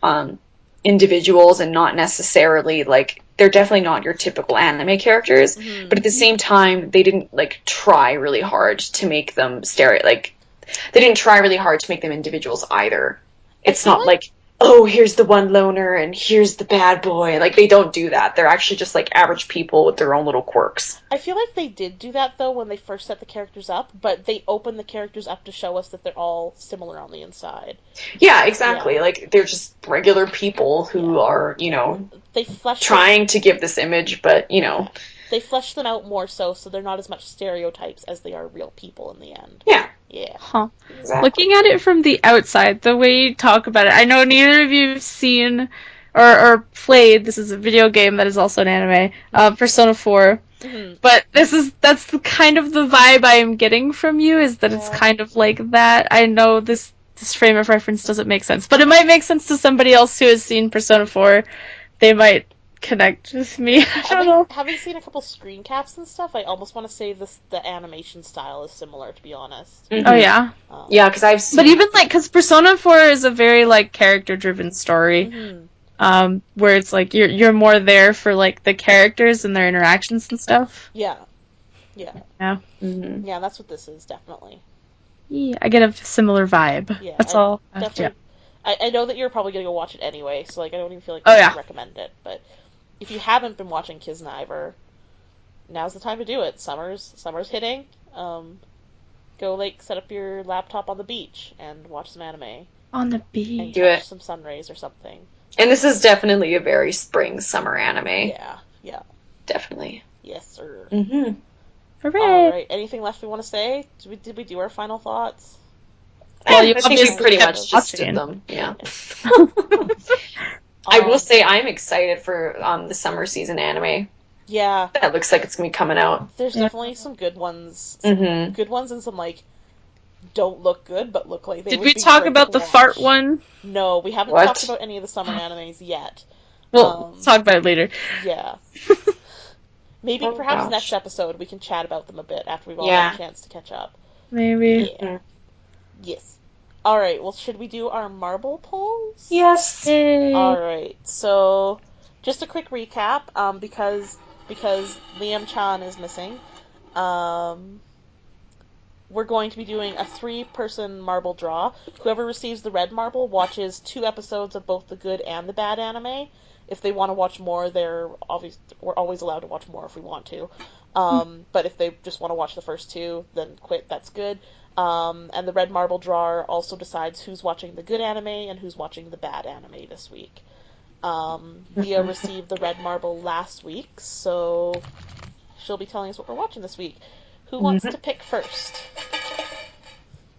[SPEAKER 3] individuals and not necessarily like... They're definitely not your typical anime characters, but at the same time, they didn't like try really hard to make them they didn't try really hard to make them individuals either. It's not like, oh, here's the one loner and here's the bad boy. Like, they don't do that. They're actually just like average people with their own little quirks.
[SPEAKER 1] I feel like they did do that though when they first set the characters up, but they opened the characters up to show us that they're all similar on the inside.
[SPEAKER 3] Yeah, exactly. Yeah. Like, they're just regular people who are,
[SPEAKER 1] they
[SPEAKER 3] trying to give this image, but,
[SPEAKER 1] They flesh them out more so they're not as much stereotypes as they are real people in the end.
[SPEAKER 3] Yeah.
[SPEAKER 1] Yeah.
[SPEAKER 2] Huh. Exactly. Looking at it from the outside, the way you talk about it, I know neither of you have seen or played, this is a video game that is also an anime, Persona 4. But that's the kind of the vibe I am getting from you, is that it's kind of like that. I know this frame of reference doesn't make sense, but it might make sense to somebody else who has seen Persona 4. They might connect with me. I don't know.
[SPEAKER 1] Having seen a couple screen caps and stuff, I almost want to say the animation style is similar, to be honest.
[SPEAKER 2] Oh, yeah?
[SPEAKER 3] Yeah, because I've seen...
[SPEAKER 2] But even, because Persona 4 is a very, character-driven story, where it's, you're more there for, the characters and their interactions and stuff.
[SPEAKER 1] Yeah. Yeah.
[SPEAKER 2] Yeah.
[SPEAKER 1] Yeah, that's what this is, definitely.
[SPEAKER 2] Yeah, I get a similar vibe. Yeah, that's all.
[SPEAKER 1] Definitely. Yeah. I know that you're probably going to go watch it anyway, so, I don't even feel like I should recommend it, but... If you haven't been watching Kiznaiver, now's the time to do it. Summer's hitting. Go set up your laptop on the beach and watch some anime.
[SPEAKER 2] On the beach.
[SPEAKER 1] And catch some sun rays or something.
[SPEAKER 3] And this is definitely a very summer anime.
[SPEAKER 1] Yeah.
[SPEAKER 3] Definitely.
[SPEAKER 1] Yes, sir.
[SPEAKER 2] Hooray!
[SPEAKER 1] Alright, anything left we want to say? Did we do our final thoughts?
[SPEAKER 3] Well, I think we pretty much just did them. Yeah. I will say I'm excited for the summer season anime.
[SPEAKER 1] Yeah.
[SPEAKER 3] That looks like it's going to be coming out.
[SPEAKER 1] There's definitely some good ones. Some good ones and some, don't look good, but look like they would be
[SPEAKER 2] Did we talk about the fart one?
[SPEAKER 1] No, we haven't talked about any of the summer animes yet.
[SPEAKER 2] We'll talk about it later.
[SPEAKER 1] Yeah. Maybe perhaps next episode we can chat about them a bit after we've all had a chance to catch up.
[SPEAKER 2] Maybe.
[SPEAKER 1] Yeah. Yes. Alright, well, should we do our marble polls?
[SPEAKER 3] Yes.
[SPEAKER 1] Alright, so just a quick recap, because Liam Chan is missing. We're going to be doing a 3-person marble draw. Whoever receives the red marble watches 2 episodes of both the good and the bad anime. If they want to watch more, we're always allowed to watch more if we want to. But if they just want to watch the first 2, then quit, that's good. And the red marble drawer also decides who's watching the good anime and who's watching the bad anime this week. Leah received the red marble last week, so she'll be telling us what we're watching this week. Who wants to pick first?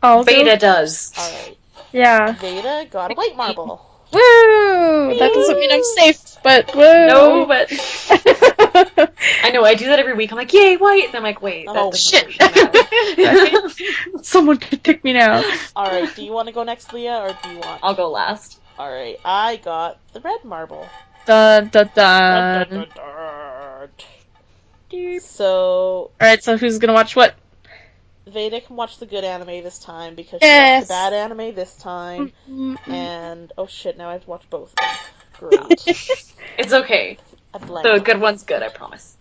[SPEAKER 3] Veda does.
[SPEAKER 1] Alright.
[SPEAKER 2] Yeah.
[SPEAKER 1] Veda got a white marble.
[SPEAKER 2] Woo! That doesn't mean I'm safe, but woo!
[SPEAKER 3] No, but... I know, I do that every week. I'm like, yay, white! And I'm like, wait,
[SPEAKER 2] shit. Someone could pick me now.
[SPEAKER 1] Alright, do you want to go next, Leah, or do you want...
[SPEAKER 3] I'll go last.
[SPEAKER 1] Alright, I got the red marble.
[SPEAKER 2] Dun, dun, dun.
[SPEAKER 1] So...
[SPEAKER 2] Alright, so who's gonna watch what?
[SPEAKER 1] Veda can watch the good anime this time because she
[SPEAKER 2] Yes.
[SPEAKER 1] watched the bad anime this time.
[SPEAKER 2] Mm-mm.
[SPEAKER 1] And, oh shit, now I have to watch both of them. Great.
[SPEAKER 3] It's okay.
[SPEAKER 1] I blend
[SPEAKER 3] The
[SPEAKER 1] them.
[SPEAKER 3] good one's good, I promise.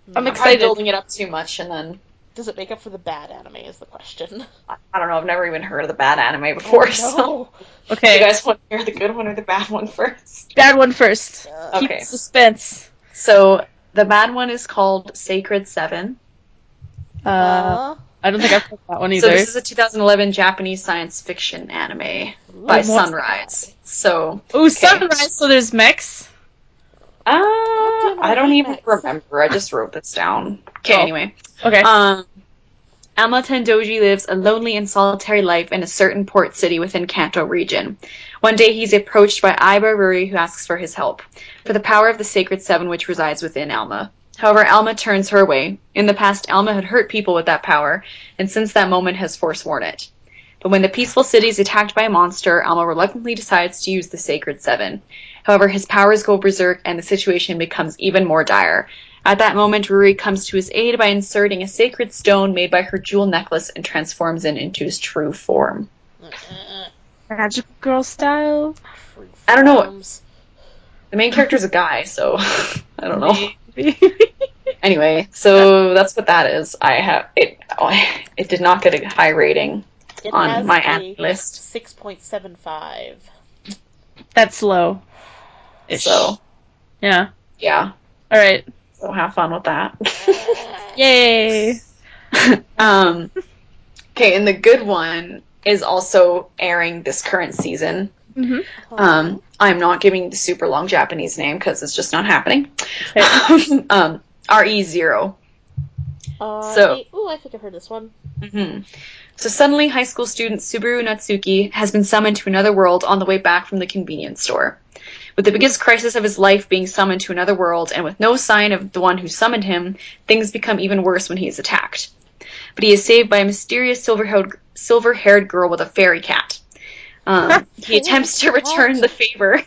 [SPEAKER 2] I'm
[SPEAKER 3] I'm
[SPEAKER 2] excited.
[SPEAKER 3] building it up too much, and then
[SPEAKER 1] Does it make up for the bad anime is the question.
[SPEAKER 3] I don't know. I've never even heard of the bad anime before.
[SPEAKER 1] Oh,
[SPEAKER 3] So,
[SPEAKER 1] no.
[SPEAKER 3] you
[SPEAKER 2] Okay,
[SPEAKER 3] guys want to hear the good one or the bad one first?
[SPEAKER 2] bad one first. Keep
[SPEAKER 3] Okay.
[SPEAKER 2] suspense.
[SPEAKER 3] So the bad one is called Sacred 7.
[SPEAKER 2] I don't think I've heard that one either.
[SPEAKER 3] So this is a 2011 Japanese science fiction anime by
[SPEAKER 1] Ooh,
[SPEAKER 3] Sunrise. So
[SPEAKER 2] Ooh, Sunrise, so there's mechs?
[SPEAKER 3] I don't even remember. I just wrote this down. Okay,
[SPEAKER 2] Oh.
[SPEAKER 3] anyway.
[SPEAKER 2] Okay.
[SPEAKER 3] Alma Tendoji lives a lonely and solitary life in a certain port city within Kanto region. One day he's approached by Aiba Ruri, who asks for his help, for the power of the Sacred Seven which resides within Alma. However, Alma turns her away. In the past, Alma had hurt people with that power, and since that moment has forsworn it. But when the peaceful city is attacked by a monster, Alma reluctantly decides to use the Sacred Seven. However, his powers go berserk, and the situation becomes even more dire. At that moment, Ruri comes to his aid by inserting a sacred stone made by her jewel necklace and transforms it into his true form.
[SPEAKER 2] Magical girl style?
[SPEAKER 3] I don't know. The main character is a guy, so I don't know. Anyway, so that's what that is. It did not get a high rating
[SPEAKER 1] It
[SPEAKER 3] on
[SPEAKER 1] has
[SPEAKER 3] my
[SPEAKER 1] a
[SPEAKER 3] anime list.
[SPEAKER 1] 6.75.
[SPEAKER 2] That's low.
[SPEAKER 3] So
[SPEAKER 2] Yeah.
[SPEAKER 3] yeah,
[SPEAKER 2] Alright.
[SPEAKER 3] so have fun with that.
[SPEAKER 2] Yay!
[SPEAKER 3] Okay, and the good one is also airing this current season.
[SPEAKER 2] Mm-hmm.
[SPEAKER 3] I'm not giving the super long Japanese name because it's just not happening.
[SPEAKER 2] Okay.
[SPEAKER 3] RE0.
[SPEAKER 1] I think I've heard this one.
[SPEAKER 3] Mm-hmm. So suddenly, high school student Subaru Natsuki has been summoned to another world on the way back from the convenience store. With the biggest crisis of his life being summoned to another world, and with no sign of the one who summoned him, things become even worse when he is attacked. But he is saved by a mysterious silver-haired girl with a fairy cat. He attempts to return the favor.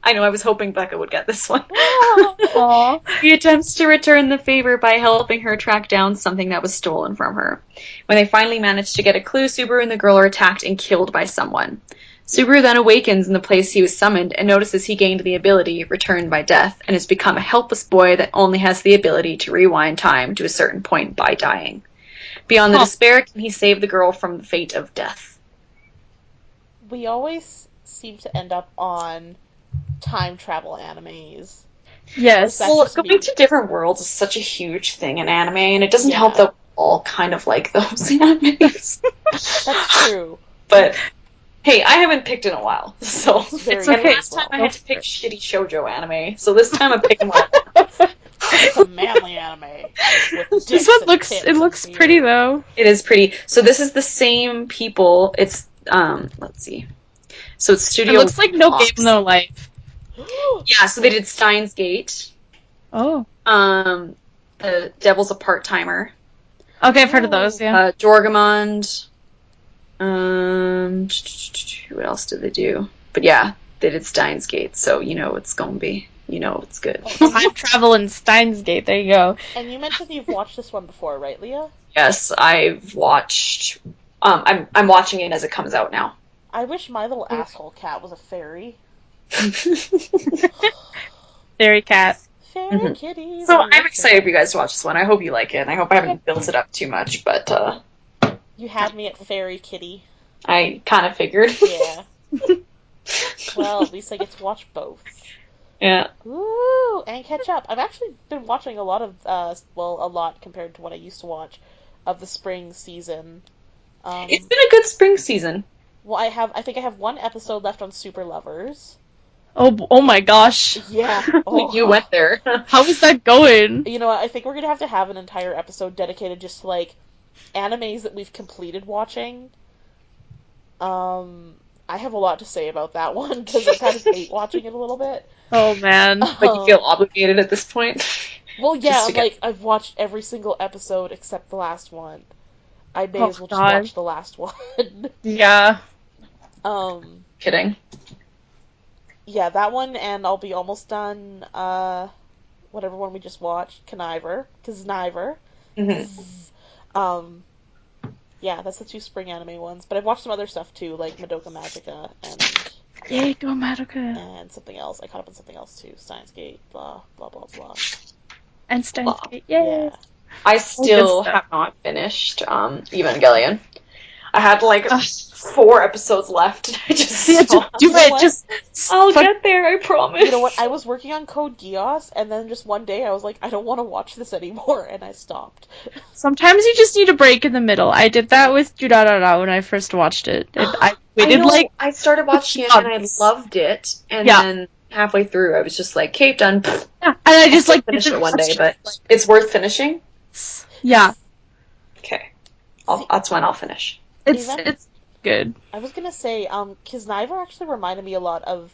[SPEAKER 3] I know, I was hoping Becca would get this one.
[SPEAKER 2] Aww.
[SPEAKER 3] He attempts to return the favor by helping her track down something that was stolen from her. When they finally manage to get a clue, Subaru and the girl are attacked and killed by someone. Subaru then awakens in the place he was summoned and notices he gained the ability, returned by death, and has become a helpless boy that only has the ability to rewind time to a certain point by dying. Beyond the despair, can he save the girl from the fate of death?
[SPEAKER 1] We always seem to end up on time travel animes.
[SPEAKER 2] Yes.
[SPEAKER 1] That's
[SPEAKER 3] Well,
[SPEAKER 1] just
[SPEAKER 3] going
[SPEAKER 1] me.
[SPEAKER 3] to different worlds is such a huge thing in anime, and it doesn't
[SPEAKER 1] Yeah.
[SPEAKER 3] help that we all kind of like those animes.
[SPEAKER 1] That's true.
[SPEAKER 3] But hey, I haven't picked in a while, so
[SPEAKER 1] Very
[SPEAKER 3] it's like
[SPEAKER 1] good
[SPEAKER 3] last
[SPEAKER 1] as well.
[SPEAKER 3] time I had to pick shitty shoujo anime, so this time I'm picking one.
[SPEAKER 1] It's a manly anime. With
[SPEAKER 2] This
[SPEAKER 1] dicks
[SPEAKER 2] one
[SPEAKER 1] and
[SPEAKER 2] looks,
[SPEAKER 1] tits
[SPEAKER 2] it
[SPEAKER 1] and
[SPEAKER 2] looks
[SPEAKER 1] beard.
[SPEAKER 2] pretty though.
[SPEAKER 3] It is pretty. So this is the same people. It's let's see. So it's
[SPEAKER 2] It
[SPEAKER 3] Studio.
[SPEAKER 2] looks like No
[SPEAKER 3] Fox.
[SPEAKER 2] Game, No Life.
[SPEAKER 3] Yeah, so they did Steins Gate.
[SPEAKER 2] Oh.
[SPEAKER 3] The Devil's a Part-Timer.
[SPEAKER 2] Okay, I've heard of those, yeah.
[SPEAKER 3] Jorgamond. What else did they do? But yeah, they did Steins Gate, so you know it's gonna be. You know it's good.
[SPEAKER 2] Time travel in Steins Gate, there you go.
[SPEAKER 1] And you mentioned you've watched this one before, right, Leah?
[SPEAKER 3] Yes, I've watched. I'm watching it as it comes out now.
[SPEAKER 1] I wish my little asshole cat was a fairy.
[SPEAKER 2] Fairy cat.
[SPEAKER 1] Fairy
[SPEAKER 3] Mhm.
[SPEAKER 1] kitties.
[SPEAKER 3] So I'm excited for you guys to watch this one. I hope you like it, and I hope I haven't built it up too much, but
[SPEAKER 1] You had me at fairy kitty.
[SPEAKER 3] I kind of figured.
[SPEAKER 1] Yeah. Well, at least I get to watch both.
[SPEAKER 3] Yeah.
[SPEAKER 1] Ooh, and catch up. I've actually been watching a lot of, a lot compared to what I used to watch, of the spring season.
[SPEAKER 3] It's been a good spring season.
[SPEAKER 1] Well, I think I have one episode left on Super Lovers.
[SPEAKER 2] Oh my gosh.
[SPEAKER 1] Yeah. Oh.
[SPEAKER 3] You went there.
[SPEAKER 2] How is that going?
[SPEAKER 1] You know what, I think we're gonna have an entire episode dedicated just to, like, animes that we've completed watching. I have a lot to say about that one, because I kind of hate watching it a little bit.
[SPEAKER 2] Oh man.
[SPEAKER 3] Like you feel obligated at this point.
[SPEAKER 1] Well, yeah,
[SPEAKER 3] Just to get-
[SPEAKER 1] like, I've watched every single episode except the last one. I may
[SPEAKER 2] Oh,
[SPEAKER 1] as well just
[SPEAKER 2] God.
[SPEAKER 1] watch the last one.
[SPEAKER 2] Yeah.
[SPEAKER 3] Kidding.
[SPEAKER 1] Yeah, that one, and I'll be almost done, whatever one we just watched, Kiznaiver.
[SPEAKER 3] Mm-hmm.
[SPEAKER 1] Yeah, that's the 2 spring anime ones. But I've watched some other stuff too, like Madoka Magica
[SPEAKER 2] Yay, go Madoka.
[SPEAKER 1] and something else. I caught up on something else too. Steins Gate, blah blah blah blah.
[SPEAKER 2] And Steins Gate, yay.
[SPEAKER 1] Yeah.
[SPEAKER 3] I still
[SPEAKER 2] good stuff.
[SPEAKER 3] have not finished Evangelion. I had like 4 episodes left. I just
[SPEAKER 2] Yeah, just
[SPEAKER 3] stopped.
[SPEAKER 2] do
[SPEAKER 1] You know
[SPEAKER 2] it.
[SPEAKER 1] what?
[SPEAKER 2] Just
[SPEAKER 3] I'll get there, I promise.
[SPEAKER 1] You know what? I was working on Code Geass, and then just one day I was like, I don't want to watch this anymore, and I stopped.
[SPEAKER 2] sometimes you just need a break in the middle. I did that with Durarara when I first watched it. And I waited
[SPEAKER 3] I started watching it and I loved it, and
[SPEAKER 2] Yeah.
[SPEAKER 3] then halfway through I was just like, okay, done.
[SPEAKER 2] yeah, and I just like
[SPEAKER 3] Finish
[SPEAKER 2] didn't
[SPEAKER 3] it one day,
[SPEAKER 2] watch
[SPEAKER 3] but it's worth finishing.
[SPEAKER 2] yeah,
[SPEAKER 3] Okay, that's when I'll finish.
[SPEAKER 2] it's good.
[SPEAKER 1] I was gonna say, Kiznaiver actually reminded me a lot of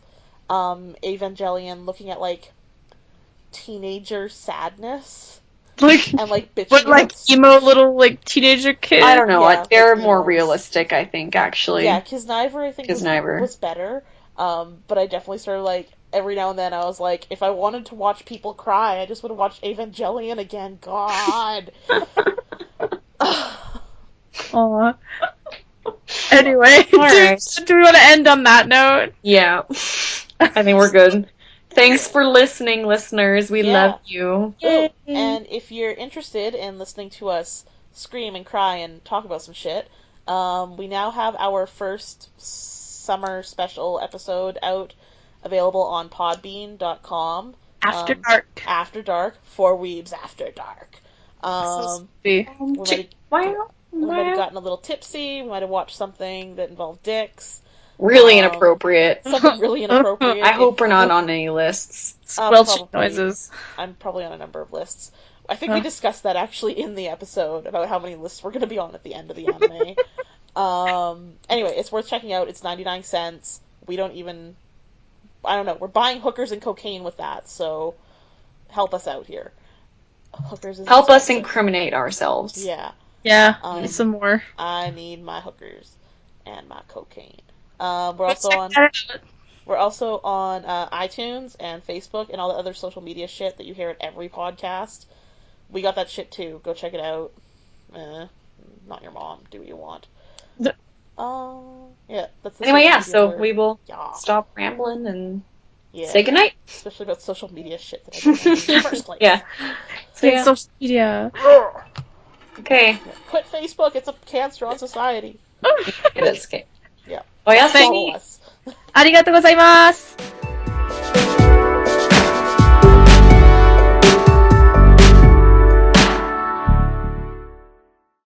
[SPEAKER 1] Evangelion, looking at like teenager sadness
[SPEAKER 2] Like,
[SPEAKER 1] and like bitching.
[SPEAKER 2] but like
[SPEAKER 1] about-
[SPEAKER 2] emo little like teenager kid.
[SPEAKER 3] I don't know.
[SPEAKER 1] Yeah,
[SPEAKER 3] They're
[SPEAKER 1] like
[SPEAKER 3] more
[SPEAKER 1] emos.
[SPEAKER 3] realistic, I think, actually.
[SPEAKER 1] Yeah, Kiznaiver I think
[SPEAKER 3] Kiznaiver.
[SPEAKER 1] was better. But I definitely started like every now and then I was like, if I wanted to watch people cry, I just would have watched Evangelion again. God.
[SPEAKER 2] Aw. Anyway,
[SPEAKER 3] Alright.
[SPEAKER 2] do we want to end on that note?
[SPEAKER 3] Yeah. I think we're good. Thanks for listening, listeners. We
[SPEAKER 1] Yeah.
[SPEAKER 3] love you.
[SPEAKER 1] Oh, and if you're interested in listening to us scream and cry and talk about some shit, we now have our first summer special episode out, available on podbean.com.
[SPEAKER 2] After dark.
[SPEAKER 1] After Dark, for Weebs After Dark.
[SPEAKER 2] See.
[SPEAKER 1] We might have gotten a little tipsy, we might have watched something that involved dicks,
[SPEAKER 3] Really inappropriate.
[SPEAKER 1] something really inappropriate.
[SPEAKER 3] I hope we're not on any lists.
[SPEAKER 2] Squelching
[SPEAKER 1] probably.
[SPEAKER 2] noises.
[SPEAKER 1] I'm probably on a number of lists. I think we discussed that actually in the episode about how many lists we're going to be on at the end of the anime. Anyway, it's worth checking out. It's 99 cents. We don't even... I don't know. We're buying hookers and cocaine with that, so help us out here. Hookers is
[SPEAKER 3] Help us
[SPEAKER 1] expensive.
[SPEAKER 3] incriminate ourselves.
[SPEAKER 1] Yeah.
[SPEAKER 2] Yeah,
[SPEAKER 1] Um,
[SPEAKER 2] some more.
[SPEAKER 1] I need my hookers and my cocaine. We're also on iTunes and Facebook and all the other social media shit that you hear at every podcast. We got that shit too. Go check it out. Not your mom. Do what you want. Yeah. That's the
[SPEAKER 3] Anyway,
[SPEAKER 1] social
[SPEAKER 3] yeah,
[SPEAKER 1] media
[SPEAKER 3] so
[SPEAKER 1] word.
[SPEAKER 3] we will
[SPEAKER 1] Yeah.
[SPEAKER 3] stop rambling and
[SPEAKER 1] Yeah.
[SPEAKER 3] say goodnight.
[SPEAKER 1] Especially about social media shit that I didn't know in the first place.
[SPEAKER 3] Yeah. So, yeah.
[SPEAKER 2] Social media.
[SPEAKER 3] Okay.
[SPEAKER 1] Quit Facebook. It's a cancer on society.
[SPEAKER 3] It is okay.
[SPEAKER 1] Yeah.
[SPEAKER 3] Well, yeah,
[SPEAKER 1] Follow us.
[SPEAKER 2] ありがとうございます。